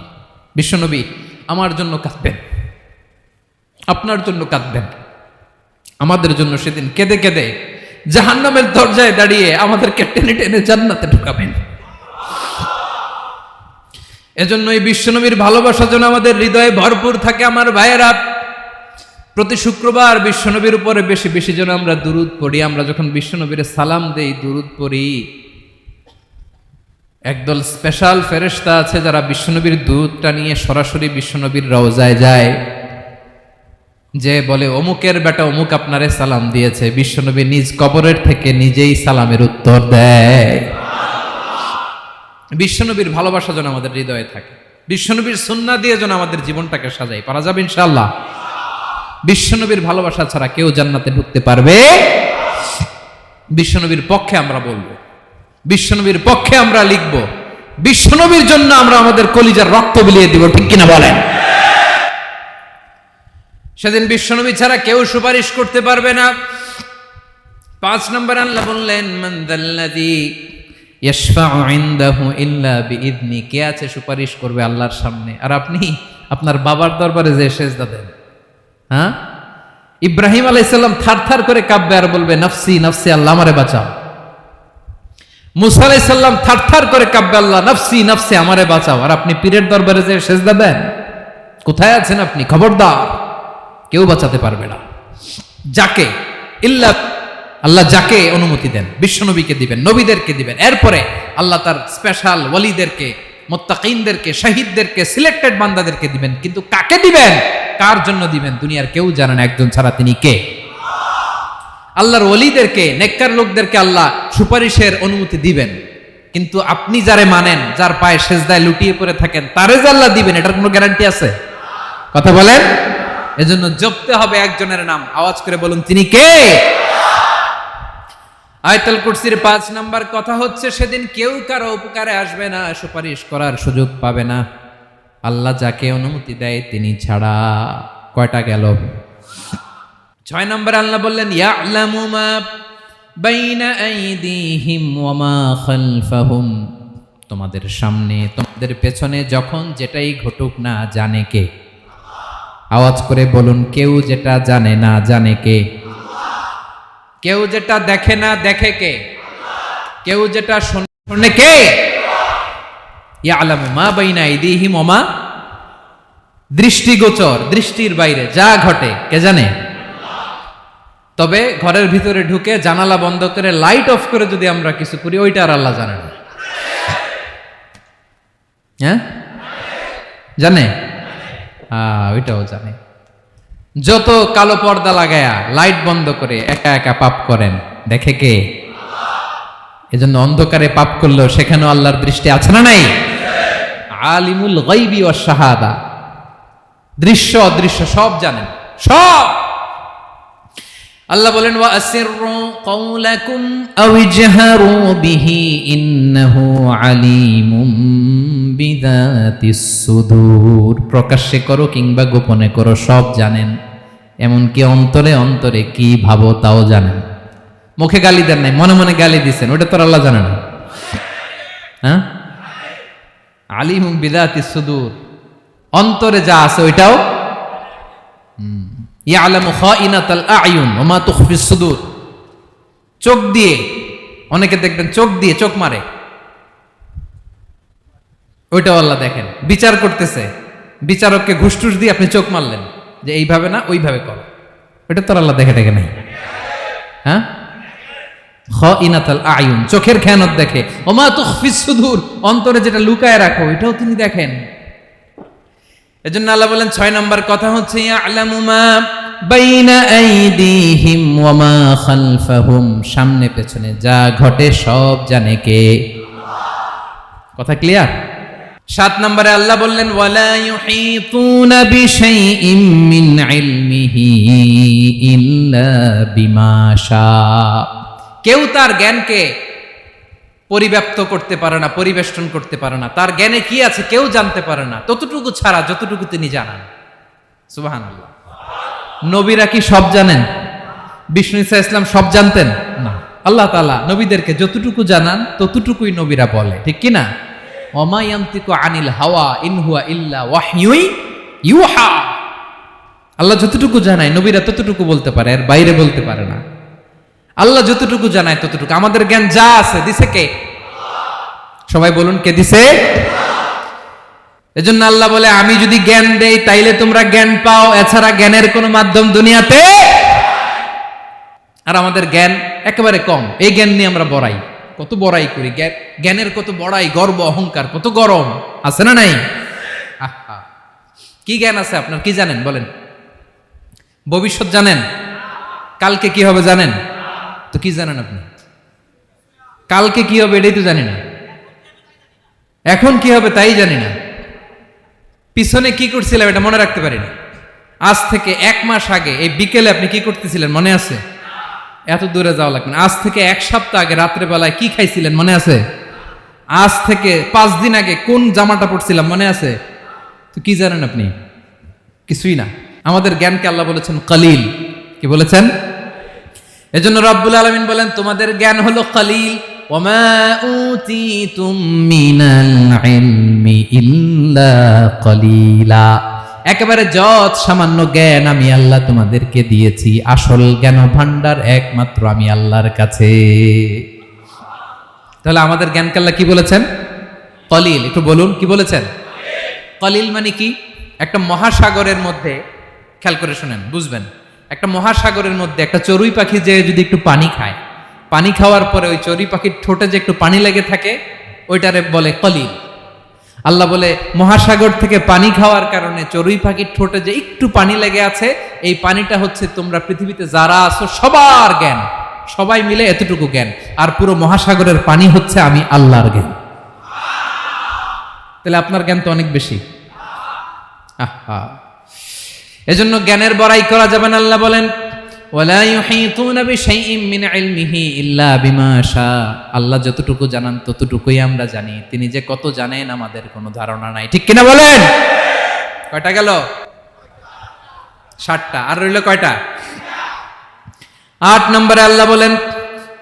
বিশ্বনবী আমার জন্য কাঁদবেন, আপনার জন্য কাঁদবেন, আমাদের জন্য সেদিন কেঁদে কেঁদে জাহান্নামের দরজায় দাঁড়িয়ে আমাদেরকে টেনে টেনে জান্নাতে ঢুকাবেন। এজন্য এই বিশ্বনবীর ভালোবাসা যেন আমাদের হৃদয়ে ভরপুর থাকে। আমার ভাইয়েরা, প্রতি শুক্রবার বিশ্বনবীর উপরে বেশি বেশি যেন আমরা দুরূদ পড়ি। আমরা যখন বিশ্বনবীর সালাম দেই, দুরূদ পড়ি, একদল স্পেশাল ফেরেশতা আছে যারা বিশ্বনবীর দুধটা নিয়ে সরাসরি বিশ্বনবীর রওজায় যায়, যে বলে অমুকের বেটা অমুক আপনারে সালাম দিয়েছে। বিশ্বনবী নিজ কবরের থেকে নিজেই সালামের উত্তর দেয়। বিশ্বনবীর ভালোবাসা যেন আমাদের হৃদয়ে থাকে, বিশ্বনবীর সুন্নাহ দিয়ে যেন আমাদের জীবনটাকে সাজাই। পারা যাবে ইনশাআল্লাহ। বিশ্বনবীর ভালোবাসা ছাড়া কেউ জান্নাতে ঢুকতে পারবে? বিশ্বনবীর পক্ষে আমরা বলবো, বিশ্বনবীর পক্ষে আমরা লিখব, বিশ্বনবীর জন্য আমরা আমাদের কলিজার রক্ত বিলিয়ে দিব, ঠিক কিনা বলেন? সেদিন বিশ্বনবী ছাড়া কেউ সুপারিশ করতে পারবে না। 5 নম্বর আল্লাহ বললেন, মান যাল্লাযী ইয়াশফাউ ইনদাহু ইল্লা বিইযনি। কে আছে সুপারিশ করবে আল্লাহর সামনে? আর আপনি আপনার বাবার দরবারে যে সেজদা দেন, হ্যাঁ? ইব্রাহিম আলাইহিস সালাম থারথার করে কাঁপবে আর বলবে, নফসি নফসি, আল্লাহ আমারে বাঁচাও। মুসা আলাইহিস সালাম থারথার করে কাঁপবে, আল্লাহ নফসি নফসি, আমারে বাঁচাও। আর আপনি পীরের দরবারে যে সেজদা দেন, কোথায় আছেন আপনি? খবরদার, কেউ বাঁচাতে পারবে না। যাকে ইল্লা, আল্লাহ যাকে অনুমতি দেন, বিশ্বনবীকে দিবেন, নবীদেরকে দিবেন। এরপরে আল্লাহ তার স্পেশাল ওয়ালিদেরকে, মুত্তাকিনদেরকে, শহীদদেরকে, সিলেক্টেড বান্দাদেরকে দিবেন। কিন্তু কাকে দিবেন, কার জন্য দিবেন, দুনিয়ার কেউ জানে না একজন ছাড়া। তিনি কে? আল্লাহর ওয়ালিদেরকে, নেককার লোকদেরকে আল্লাহ সুপারিশের অনুমতি দিবেন। কিন্তু আপনি যারে মানেন, যার পায়ে সেজদায় লুটিয়ে পড়ে থাকেন, তারে যে আল্লাহ দিবেন, এটার কোনো গ্যারান্টি আছে? কথা বলেন। এজন্য জপতে হবে একজনের নাম, আওয়াজ করে বলুন, তিনি কে? আয়াতুল কুরসির 5 নাম্বার কথা হচ্ছে, সেদিন কেউ কারো উপকারে আসবে না, সুপারিশ করার সুযোগ পাবে না, আল্লাহ যাকে অনুমতি দেয় তিনি ছাড়া। কয়টা গেল? 6 নম্বর আল্লাহ বললেন, ইয়ালামু মা বাইনা আইদিহিম ওয়া মা খালফাহুম। তোমাদের সামনে, তোমাদের পেছনে যখন যেটাই ঘটুক না, জানে কে? আওয়াজ করে বলুন, কেউ যেটা জানে না, জানে কে? কেউ যেটা দেখে না, দেখে কে? কেউ যেটা শোনে কে? ইয়ালামু মা বাইনা আইদিহিম ওয়া মা, দৃষ্টিগোচর, দৃষ্টির বাইরে যা ঘটে কে জানে? তবে ঘরের ভিতরে ঢুকে জানালা বন্ধ করে লাইট অফ করে যদি আমরা কিছু করি, ওইটা আর আল্লাহ জানে না। হ্যাঁ, জানে? ওইটাও জানে। যত কালো পর্দা লাগায়া লাইট বন্ধ করে একা একা পাপ করেন, দেখে কে? এজন্য অন্ধকারে পাপ করলেও সেখানেও আল্লাহর দৃষ্টি আছে না নাই? আলিমুল গায়বি ওয়াশ শাহাদা, দৃশ্য অদৃশ্য সব জানেন, সব। আল্লাহ বলেন, ওয়া আসিররু কাওলাকুম আও ইজহারু বিহি ইন্নাহু আলিমুম বিযাতিস সুদূর। প্রকাশ্যে করো কিংবা গোপনে করো, সব জানেন। এমনকি অন্তরে অন্তরে কি ভাবো তাও জানেন। মুখে গালি দেন নাই, মনে মনে গালি দিছেন, ওটা তো আল্লাহ জানে না? হ্যাঁ, আলিমুম বিযাতিস সুদূর, অন্তরে যা আছে ওইটাও। ইয়ালামু খাইনাতাল আয়ুন ওয়া মা তুখফিস সুদূর। চোখ দিয়ে, অনেকে দেখবেন চোখ দিয়ে চোখ মারে, ওইটাও আল্লাহ দেখেন। বিচার করতেছে, বিচারককে ঘুষ টুস দিয়ে আপনি চোখ মারলেন যে এইভাবে না ওইভাবে করো, ওইটা তো আল্লাহ দেখে নাই। হ্যাঁ, খাইনাতুল আয়ুন, চোখের খেয়ানত দেখে। ওমা তুখফিস সুদূর, অন্তরে যেটা লুকায় রাখো এটাও তিনি দেখেন। এজন্য আল্লাহ বলেন 6 নম্বর কথা হচ্ছে ইয়ালামু মা বাইনা আইদিহিম ওয়া মা খালফাহুম, সামনে পেছনে যা ঘটে সব জানে কে? কথা ক্লিয়ার? 7 নম্বরে আল্লাহ বললেন ওয়ালা ইউহিতুনা বিশাইইম মিন ইলমিহি ইল্লা বিমা শা, কেউ তার জ্ঞানকে পরিব্যাপ্ত করতে পারে না, পরিবেষ্টন করতে পারে না। তার জ্ঞানে কি আছে কেউ জানতে পারে না, ততটুকু ছাড়া যতটুকু তিনি জানান। সুবহানাল্লাহ। নবীরা কি সব জানেন? বিষ্ণু ঈসা ইসলাম সব জানতেন না। আল্লাহ তাআলা নবীদেরকে যতটুকু জানান ততটুকুই নবীরা বলে, ঠিক কি না? ওমা ইয়ানতিকু আনিল হাওয়া ইন হুয়া ইল্লা ওয়াহয়ুই ইউহা। আল্লাহ যতটুকু জানায় নবীরা ততটুকু বলতে পারে, এর বাইরে বলতে পারে না। আল্লাহ যতটুকু জানায় ততটুকু। আমাদের জ্ঞান যা আছে দিছে কে? সবাই বলুন, কে দিছে? এজন্য আল্লাহ বলে আমি যদি জ্ঞান দেই তাইলে তোমরা জ্ঞান পাও, এছাড়া জ্ঞানের কোনো মাধ্যম দুনিয়াতে। আর আমাদের জ্ঞান একেবারে কম, এই জ্ঞান নিয়ে আমরা বড়াই, কত বড়াই করি, জ্ঞানের কত বড়াই, গর্ব অহংকার, কত গরম আছে না নাই? আহা, কি জ্ঞান আছে আপনার? কি জানেন বলেন? ভবিষ্যৎ জানেন? কালকে কি হবে জানেন? তো কি জানেন আপনি? কালকে কি হবে এটাই তো জানি না, এখন কি হবে তাই জানি না, পিছনে কি করছিলাম এটা মনে রাখতে পারি না। আজ থেকে 1 মাস আগে এই বিকেলে আপনি কি করতেছিলেন মনে আছে? এত দূরে যাওয়া লাগবে না। আজ থেকে 1 সপ্তাহ আগে রাত্রে বেলায় কি খাইছিলেন মনে আছে? আজ থেকে 5 দিন আগে কোন জামাটা পরছিলাম মনে আছে? তো কি জানেন আপনি? কিছুই না। আমাদের জ্ঞানকে আল্লাহ বলেছেন কলিল। কি বলেছেন? এজন্য রব্বুল আলামিন বলেন তোমাদের জ্ঞান হলো কলিল। ওয়ামা উতিতুম মিনাল ইলমি ইল্লা কলিলা, একেবারে যত সামান্য জ্ঞান আমি আল্লাহ তোমাদেরকে দিয়েছি, আসল জ্ঞান ভান্ডার একমাত্র আমি আল্লাহর কাছে। তাহলে আমাদের জ্ঞানকে আল্লাহ কি বলেছেন? কলিল। একটু বলুন কি বলেছেন? কলিল মানে কি? একটা মহাসাগরের মধ্যে, খেয়াল করে শুনেন বুঝবেন, একটা মহাসাগরের মধ্যে একটা চড়ুই পাখি যে যদি একটু পানি খায়, পানি খাওয়ার পরে ওই চড়ুই পাখির ঠোঁটে যে একটু পানি লেগে থাকে ওইটারে বলে কলিল। আল্লাহ বলে মহাসাগর থেকে পানি খাওয়ার কারণে চড়ুই পাখির ঠোঁটে যে একটু পানি লেগে আছে, এই পানিটা হচ্ছে তোমরা পৃথিবীতে যারা আছো সবার জ্ঞান, সবাই মিলে এতটুকু জ্ঞান, আর পুরো মহাসাগরের পানি হচ্ছে আমি আল্লাহর জ্ঞান। তাহলে আপনার জ্ঞান তো অনেক বেশি। আহা, এজন্য জ্ঞানের বড়াই করা যাবে না। আল্লাহ বলেন ওয়ালা ইউহিতুনা বিশাইইম মিন ইলমিহি ইল্লা বিমা শা, আল্লাহ যতটুকু জানান ততটুকুই আমরা জানি, তিনি যে কত জানেন আমাদের কোনো ধারণা নাই, ঠিক কিনা বলেন? কয়টা গেল? 7টা। আর রইল কয়টা? 8 নম্বরে আল্লাহ বলেন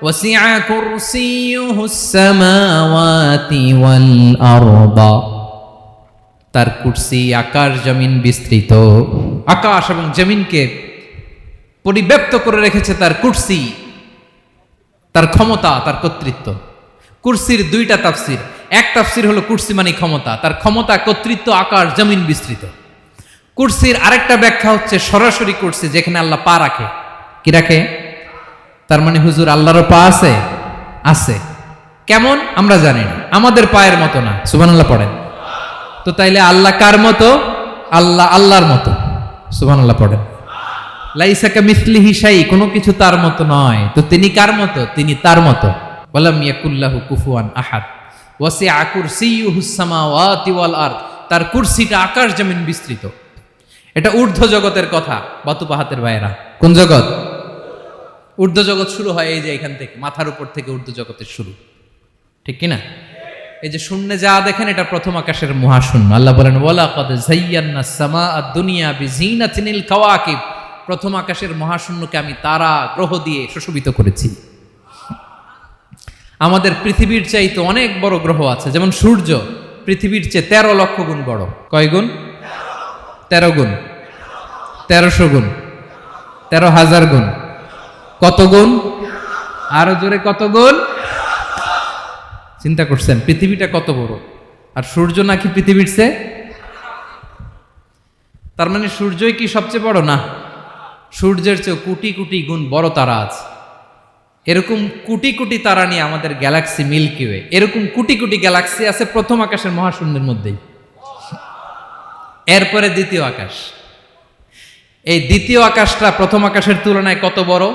ওয়াসিআ কুরসিয়ুহুস সামাওয়াতি ওয়াল আরদা, তার কুরসি আকাশ জমিন বিস্তৃত, আকাশ এবং জমিনকে পরিব্যাপ্ত করে রেখেছে তার কুরসি, তার ক্ষমতা, তার কর্তৃত্ব। কুরসির 2টা তাফসির। এক তাফসির হলো কুরসি মানে ক্ষমতা, তার ক্ষমতা, কর্তৃত্ব, আকাশ জমিন বিস্তৃত। কুরসির আরেকটা ব্যাখ্যা হচ্ছে সরাসরি কুরসি, যেখানে আল্লাহ পা রাখে। কি রাখে? তার মানে হুজুর আল্লাহরও পা আছে? আছে। কেমন আমরা জানি না, আমাদের পায়ের মতো না। সুবহানাল্লাহ পড়েন। তো তাইলে আল্লাহ কার মতো? আল্লাহ আল্লাহর মতো। সুবহানাল্লাহ পড়েন। লাইসা কামিসলিহি শাই, কোনো কিছু তার মতো নয়। তো তিনি কার মতো? তিনি তার মতো। ওয়ালাম ইয়াকুল্লাহু কুফুয়ান আহাদ। ওয়াসিআ কুরসিয়ুহুস সামাওয়াতি ওয়াল আরদ, তার কুরসিটা আকাশ জমিন বিস্তৃত। এটা ঊর্ধ্ব জগতের কথা বাতুপাহাতের ভাইয়েরা। কোন জগৎ? ঊর্ধ্ব জগৎ শুরু হয় এই যে এখান থেকে, মাথার উপর থেকে ঊর্ধ্ব জগতের শুরু, ঠিক কিনা? এই যে শূন্যে যা দেখেন এটা প্রথম আকাশের মহাশূন্য। আল্লাহ বলেন ওয়ালাকাদ যায়্যানাস সামাআদ দুনিয়া বিজিনাতিল কাওয়াকিব, প্রথম আকাশের মহাশূন্যকে আমি তারা গ্রহ দিয়ে সুশোভিত করেছি। আমাদের পৃথিবীর চাইতে অনেক বড় গ্রহ আছে, যেমন সূর্য পৃথিবীর চেয়ে 13 লক্ষ গুণ বড়। কয় গুণ? 13 গুণ, 1300 গুণ, 13,000 গুণ। কত গুণ? আরো জোরে কত গুণ? চিন্তা করছেন পৃথিবীটা কত বড়, আর সূর্য নাকি পৃথিবীর চেয়ে? তার মানে সূর্যই কি সবচেয়ে বড়? না, সূর্যের চেয়ে কোটি কোটি গুণ বড় তারা আছে। এরকম কোটি কোটি তারা নিয়ে আমাদের গ্যালাক্সি মিল্কি ওয়ে, এরকম কোটি কোটি গ্যালাক্সি আছে প্রথম আকাশের মহাশূন্যের মধ্যেই। এরপরে দ্বিতীয় আকাশ। এই দ্বিতীয় আকাশটা প্রথম আকাশের তুলনায় কত বড়?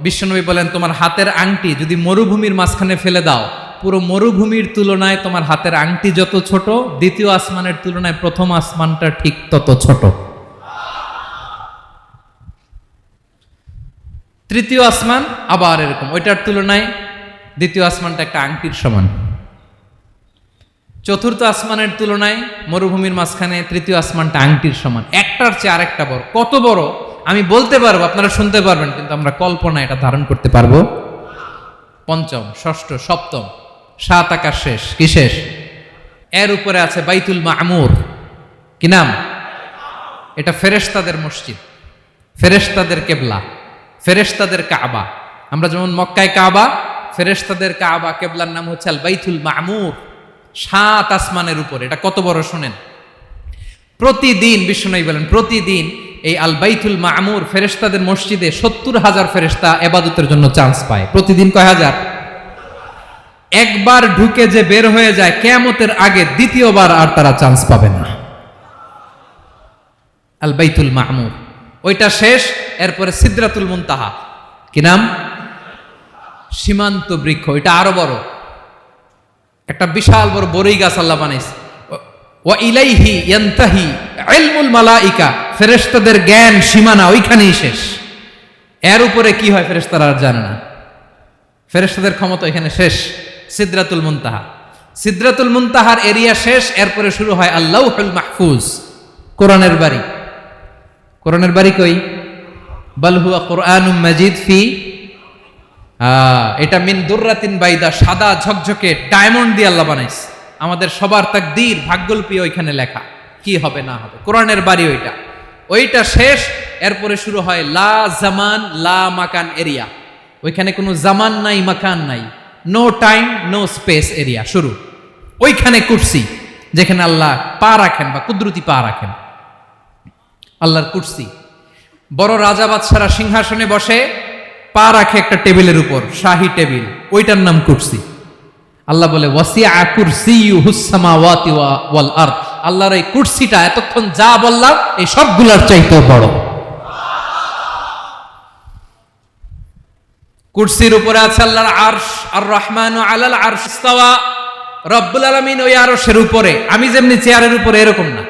বিশ্বনবী বলেন, তোমার হাতের আংটি যদি মরুভূমির মাঝখানে ফেলে দাও, পুরো মরুভূমির তুলনায় তোমার হাতের আংটি যত ছোট, দ্বিতীয় আসমানের তুলনায় প্রথম আসমানটা ঠিক তত ছোট। তৃতীয় আসমান আবার এরকম, ওইটার তুলনায় দ্বিতীয় আসমানটা একটা আংটির সমান। চতুর্থ আসমানের তুলনায় মরুভূমির মাঝখানে তৃতীয় আসমানটা আংটির সমান। একটার চেয়ে আরেকটা বড়। কত বড় আমি বলতে পারবো, আপনারা শুনতে পারবেন, কিন্তু আমরা কল্পনা এটা ধারণ করতে পারবো। পঞ্চম, ষষ্ঠ, সপ্তম, 7 আকাশ শেষ। কি শেষ? এর উপরে আছে বাইতুল মামুর। কি নাম? এটা ফেরেশতাদের মসজিদ, ফেরেশতাদের কেবলা, ফেরেশতাদের কাবা। আমরা যেমন মক্কায় কাবা, ফেরেশতাদের কাবা কেবলার নাম হচ্ছে আল বাইতুল মামুর। 7 আসমানের উপরে। এটা কত বড় শোনেন। প্রতিদিন বিশ্বনবী বলেন, প্রতিদিন এই আল বাইতুল মামুর ফেরেশতাদের মসজিদে 70,000 ফেরেশতা ইবাদতের জন্য চান্স পায়। প্রতিদিন কয় হাজার? একবার ঢুকে যে বের হয়ে যায় কিয়ামতের আগে দ্বিতীয়বার আর তারা চান্স পাবে না। আল বাইতুল মামুর ওইটা শেষ। এরপরে সিদরাতুল মুনতাহা। কি নাম? সীমান্ত বৃক্ষ। এটা আরো বড়, একটা বিশাল বড় বড়ই গাছ আল্লাহ বানাইছে। ওয়া ইলাইহি ইয়ানতাহি ইলমুল মালাইকা, ফেরেশতাদের জ্ঞান সীমানা ওইখানেই শেষ। এর উপরে কি হয় ফেরেশতারা আর জানে না। ফেরেশতাদের ক্ষমতা এখানে শেষ। সিদরাতুল মুনতাহা, সিদরাতুল মুনতাহার এরিয়া শেষ। এরপরে শুরু হয় আল্লাহুল মাহফুজ, কোরআনের বাড়ি। কোরআনের বাড়ি কই? বাল হুয়া কুরআনুম মাজিদ ফি, এটা মিন দুররাতিন বাইদা, সাদা ঝকঝকে ডায়মন্ড দিয়ে আল্লাহ বানাইছে। আমাদের সবার তাকদীর, ভাগ্যলিপি ওইখানে লেখা, কি হবে না হবে। কোরআনের বাড়ি ওইটা, ওইটা শেষ। এরপরে শুরু হয় লা জামান লা মাকান এরিয়া। ওইখানে কোনো জামান নাই, মাকান নাই, no time no space area শুরু। ওইখানে কুরসি, যেখানে আল্লাহ পা রাখেন বা কুদরতি পা রাখেন, আল্লাহর কুরসি। বড় রাজা বাদশারা সিংহাসনে বসে পা রাখে একটা টেবিলের উপর, শাহী টেবিল, ওইটার নাম কুরসি। আল্লাহ বলে ওয়াসিআ কুরসিয়ুহুস সামাওয়াতি ওয়াল আরদ। আল্লাহর এই কুরসিটা এতক্ষণ যা বললাম এই সবগুলোর চাইতে বড়। কুরসির উপরে আছে আল্লাহর আরশ। আর রহমানু আলাল আরশ ইস্তাওয়া। রব্বুল আলামিন ওই আরশের উপরে। আমি যেমনি চেয়ারের উপরে এরকম না।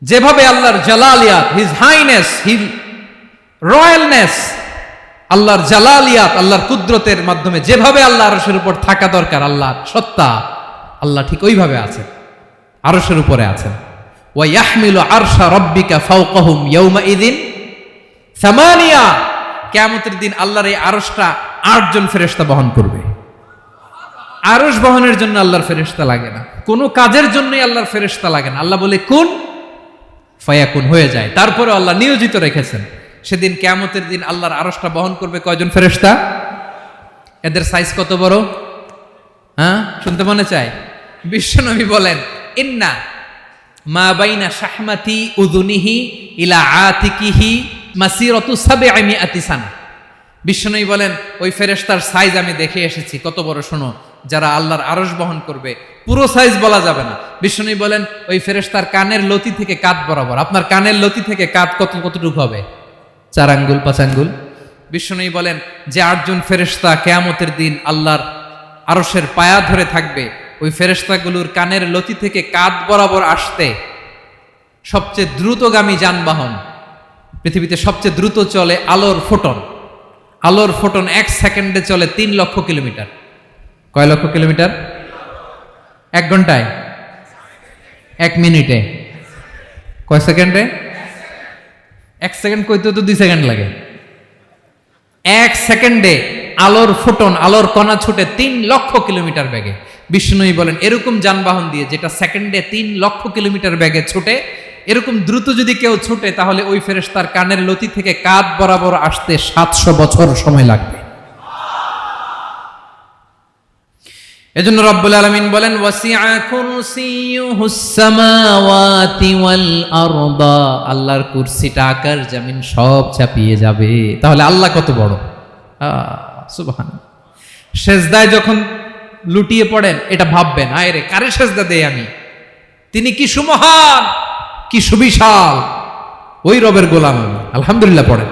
যেভাবে আল্লাহর জালালিয়াত, হিজ হাইনেস, হিজ রয়্যালনেস, আল্লাহর জালালিয়াত, আল্লাহর কুদরতের মাধ্যমে যেভাবে আল্লাহ আরশের উপর থাকা দরকার, আল্লাহর সত্তা, আল্লাহ ঠিক ওইভাবে আছেন, আরশের উপরে আছেন। ওয়া ইয়াহমিলু আরশা রাব্বিকা ফাওকাহুম ইয়াওমাইযিন সামানিয়া। কিয়ামতের দিন আল্লাহর এই আরশটা 8 জন ফেরেশতা বহন করবে। আরশ বহনের জন্য আল্লাহর ফেরেশতা লাগে না, কোনো কাজের জন্যই আল্লাহর ফেরেশতা লাগে না। আল্লাহ বলে কুন ফায়াকুন, হয়ে যায়। তারপরে আল্লাহ নিয়োজিত রেখেছেন। সেদিন কিয়ামতের দিন আল্লাহর আরশটা বহন করবে কয়জন ফেরেশতা? এদের সাইজ কত বড়? শুনতে মনে চায়? বিশ্বনবী বলেন ইন্না মা বাইনা শাহমাতি উযুনিহি ইলা আতিকিহি মাসিরাতু 700 সানা। বিশ্বনবী বলেন ওই ফেরেশতার সাইজ আমি দেখে এসেছি। কত বড় শোনো, যারা আল্লাহর আরশ বহন করবে, পুরো সাইজ বলা যাবে না। বিশ্বনবী বলেন ওই ফেরেশতার কানের লতি থেকে কাঁধ বরাবর। আপনার কানের লতি থেকে কাঁধ কতটুকু হবে? 4 আঙ্গুল 5 আঙ্গুল। বিশ্বনবী বলেন যে 8 জন ফেরেশতা কিয়ামতের দিন আল্লাহর আরশের পায়া ধরে থাকবে, ওই ফেরেশতাগুলোর কানের লতি থেকে কাঁধ বরাবর আসতে সবচেয়ে দ্রুতগামী যানবাহন, পৃথিবীতে সবচেয়ে দ্রুত চলে আলোর ফোটন। আলোর ফোটন 1 সেকেন্ডে চলে 3 লক্ষ কিলোমিটার। কয় লক্ষ কিলোমিটার? 1 ঘন্টায়? 1 মিনিটে? কয় সেকেন্ডে? 1 সেকেন্ড কইতে তো 2 সেকেন্ড লাগে। 1 সেকেন্ডে আলোর ফোটন, আলোর কণা ছুটে 3 লক্ষ কিলোমিটার বেগে। বিষ্ণুই বলেন এরকম যানবাহন দিয়ে, যেটা সেকেন্ডে 3 লক্ষ কিলোমিটার বেগে ছুটে, এরকম দ্রুত যদি কেউ ছুটে, তাহলে ওই ফেরেশতার কানের লতি থেকে কাঁধ বরাবর আসতে 700 বছর সময় লাগবে। এজন্য রব্বুল আলামিন বলেন ওয়াসিআ কুরসিয়ুহুস সামাওয়াতি ওয়াল আরদা। আল্লাহর কুরসিটা আকাশ জমিন সব চাপিয়ে যাবে। তাহলে আল্লাহ কত বড়! সুবহানাল্লাহ। সেজদায় যখন লুটিয়ে পড়েন এটা ভাববেন, আয় রে কারে সেজদা দেই আমি, তিনি কি সুমহান, কি সুবিশাল, ওই রবের গোলাম আমি। আলহামদুলিল্লাহ পড়েন।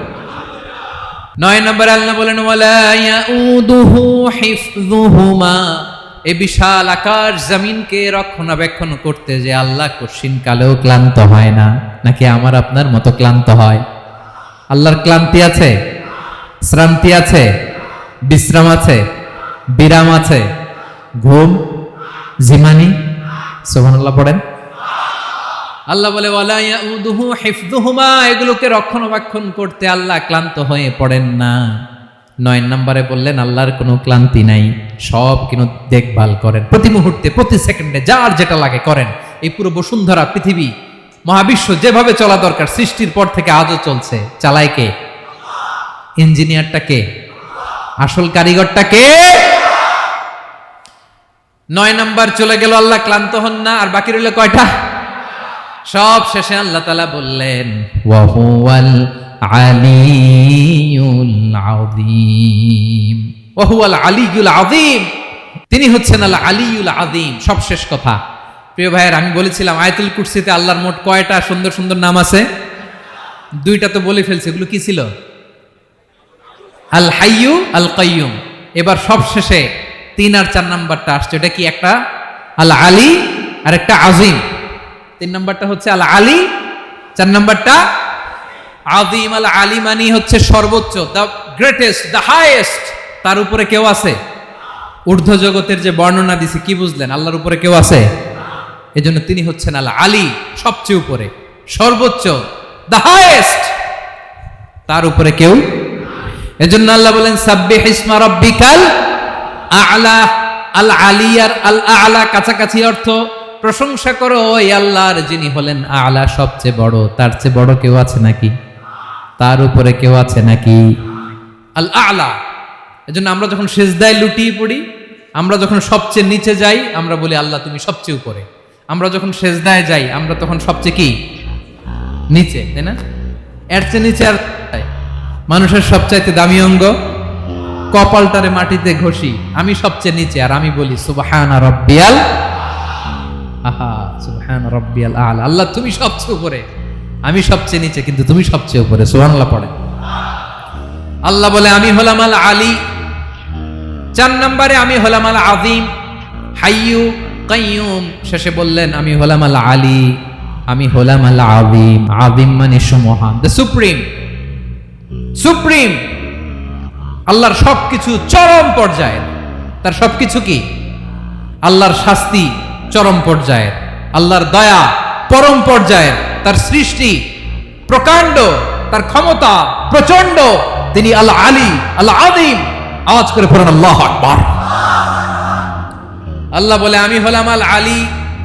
9 নম্বরে আল্লাহ বলেন ওয়ালা ইয়াউদুহু হিফযুহুমা, এই বিশাল আকাশ জমিনকে রক্ষণাবেক্ষণ করতে যে আল্লাহ কঠিন কালেও ক্লান্ত হয় না। নাকি আমার আপনার মতো ক্লান্ত হয়? আল্লাহর ক্লান্তি আছে, শ্রান্তি আছে, বিশ্রাম আছে, বিরাম আছে, ঘুম, জিমানি? সুবহানাল্লাহ পড়েন। আল্লাহ বলে ওয়ালা ইয়াউদুহু হিফযুহুমা, এগুলোকে রক্ষণাবেক্ষণ করতে আল্লাহ ক্লান্ত হয়ে পড়েন না। 9 নম্বরে বললেন আল্লাহর কোনো ক্লান্তি নাই, সব কিন্তু দেখভাল করেন, প্রতি মুহূর্তে প্রতি সেকেন্ডে যার যেটা লাগে করেন। এই পুরো বসুন্ধরা, পৃথিবী, মহাবিশ্ব যেভাবে চলা দরকার সৃষ্টির পর থেকে আজও চলছে। চালায় কে? ইঞ্জিনিয়ারটা কে? আসল কারিগরটা কে? 9 নম্বর চলে গেল, আল্লাহ ক্লান্ত হন না। আর বাকি রইল কয়টা? সব শেষে আল্লাহ তাআলা বললেন ওয়া হুয়াল আলিয়ুল আযীম, ওয়া হুয়াল আলিয়ুল আযীম, তিনি হচ্ছেন আল আলিয়ুল আযীম। সব শেষ কথা। প্রিয় ভাইয়ের, আমি বলেছিলাম আয়াতুল কুরসিতে আল্লাহর মোট কয়টা সুন্দর সুন্দর নাম আছে? 2টা তো বলে ফেলছে। এগুলো কি ছিল? আল হাইয়ু, আল কাইয়ুম। এবার সব শেষে 3 আর 4 নাম্বারটা আসছে। এটা কি? একটা আল আলী আর একটা আযীম। 3 নাম্বারটা হচ্ছে আল আলী, 4 নাম্বারটা আযীম। আল আলী মানে হচ্ছে সর্বোচ্চ, দ্য গ্রেটেস্ট, দ্য হাইয়েস্ট। তার উপরে কেউ আছে? ঊর্ধ্ব জগতের যে বর্ণনা দিছে, কি বুঝলেন? আল্লাহর উপরে কেউ আছে? এজন্য তিনি হচ্ছেন আল আলী, সবচেয়ে উপরে, সর্বোচ্চ, দ্য হাইয়েস্ট। তার উপরে কেউ। এজন্য আল্লাহ বলেন সাব্বিহ ইসমা রাব্বিকাল আ'লা। আল আলী আর আল আ'লা কাছাকাছি অর্থ। প্রশংসা করো ওই আল্লাহর যিনি হলেন আ'লা, সবচেয়ে বড়। তার চেয়ে বড় কেউ আছে নাকি? তার উপরে কেউ আছে নাকি? আল আ'লা। এজন্য আমরা যখন সিজদায় লুটিয়ে পড়ি, আমরা যখন সবচেয়ে নিচে যাই, আমরা বলি আল্লাহ তুমি সবচেয়ে উপরে। আমরা যখন সিজদায় যাই, আমরা তখন সবচেয়ে কি? নিচে, তাই না? এর চেয়ে নিচে আর মানুষের সবচাইতে দামি অঙ্গ কপালটারে মাটিতে ঘষি, আমি সবচেয়ে নিচে, আর আমি বলি সুবহানা রাব্বিয়াল আহা, সুবহানা রাব্বিয়াল আ'লা। আল্লাহ তুমি সবচেয়ে উপরে, আমি সবচেয়ে নিচে, কিন্তু তুমি সবচেয়ে উপরে। সুবহানাল্লাহ পড়ে। আল্লাহ বলে আমি হলাম আল আলী। 4 নম্বরে আমি হলাম আল আযীম, হাইয়ু কাইয়ুম। শেষে বললেন আমি হলাম আল আলী, আমি হলাম আল আযীম। আযীম মানে সুমহান, দ্য সুপ্রিম। সুপ্রিম। আল্লাহর সবকিছু চরম পর্যায়ে। তার সবকিছু কি? আল্লাহর শাস্তি চরম পর্যায়ে, আল্লাহর দয়া পরম পর্যায়ে, তার সৃষ্টি প্রকাণ্ড, তার ক্ষমতা প্রচন্ড। তিনি আল আলী, আল আযীম। আওয়াজ করে পড়ুন আল্লাহু আকবার। আল্লাহ বলে আমি হলাম আল আলী,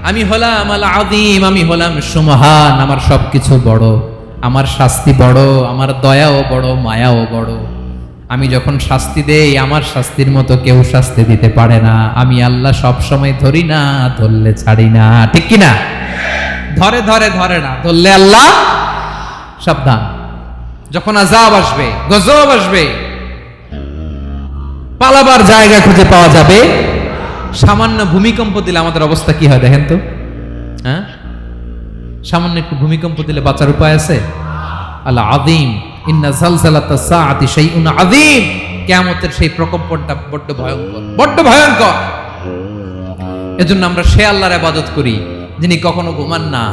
আমি হলাম আল আযীম, আমি হলাম সুমহান। আমার সবকিছু বড়, আমার শাস্তি বড়, আমার দয়াও বড়, মায়াও বড়। আমি যখন শাস্তি দেই, আমার শাস্তির মতো কেউ শাস্তি দিতে পারে না। আমি আল্লাহ সব সময় ধরি না, ধরলে ছাড়ি না। ঠিক কি না? ধরে ধরে ধরে না, ধরলে আল্লাহ সাবধান। যখন আযাব আসবে, গজব আসবে, পালাবার জায়গা খুঁজে পাওয়া যাবে। সামান্য ভূমিকম্প দিলে আমাদের অবস্থা কি হয় দেখেন তো? হ্যাঁ, সামান্য একটু ভূমিকম্প দিলে বাঁচার উপায় আছে? আল আযীম, ইন্না জালজালাতাস সাআতি শাইউন আযীম। কিয়ামতের সেই প্রকম্পনটা বড্ড ভয়ঙ্কর, বড্ড ভয়ঙ্কর। এজন্য আমরা সে আল্লাহর ইবাদত করি যিনি কখনো ঘুমান না,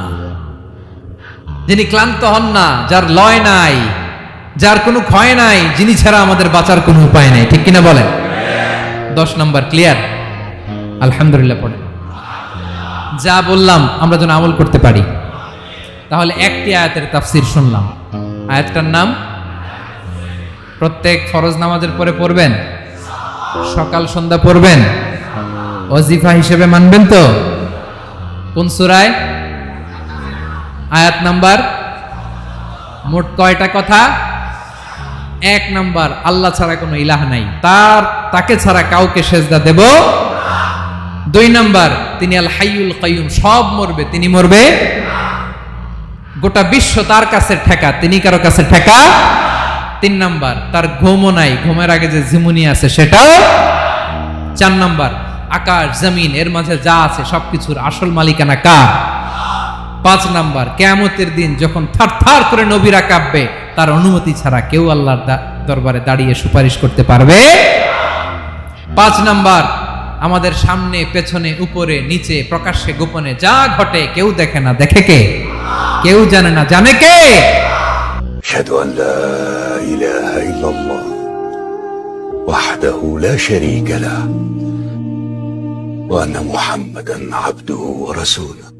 যিনি ক্লান্ত হন না, যার লয় নাই, যার কোনো ক্ষয় নাই, যিনি ছাড়া আমাদের বাঁচার কোনো উপায় নাই। ঠিক কিনা বলেন? 10 নম্বর ক্লিয়ার? আলহামদুলিল্লাহ পড়ে। যা বললাম আমরা যেন আমল করতে পারি। তাহলে একটি আয়াতের তাফসীর শুনলাম। আয়াতটার নাম প্রত্যেক ফরজ নামাজের পরে পড়বেন, সকাল সন্ধ্যা পড়বেন, ওয়াজিফা হিসেবে মানবেন তো? কোন সূরায়? আয়াত নাম্বার? মোট কয়টা কথা? 1 নাম্বার, আল্লাহ ছাড়া কোনো ইলাহ নাই, তাকে ছাড়া কাউকে সেজদা দেব। 2 নাম্বার, তিনি আল হাইয়ুল কাইয়ুম, সব মরবে, তিনি মরবে। গোটা বিশ্ব তার কাছে ঠেকা, তিনি কারো কাছে ঠেকা 3 নাম্বার, তার ঘুমও নাই, ঘুমের আগে যে ঝিমুনি আছে সেটাও। 4 নাম্বার, আকাশ জমিন এর মাঝে যা আছে সবকিছুর আসল মালিকানা কার? 5 নাম্বার, কিয়ামতের দিন যখন থারথার করে নবীরা কাঁপবে, তার অনুমতি ছাড়া কেউ আল্লাহর দরবারে দাঁড়িয়ে সুপারিশ করতে পারবে। 5 নাম্বার, আমাদের সামনে পেছনে উপরে নিচে প্রকাশ্যে গোপনে যা ঘটে কেউ দেখে না, দেখে কে? কেউ জানে না, জানে কে? আশহাদু আন লা ইলাহা ইল্লাল্লাহ ওয়াহদাহু লা শারীকা লাহু ওয়া আন্না মুহাম্মাদান আবদুহু ওয়া রাসূলুহু।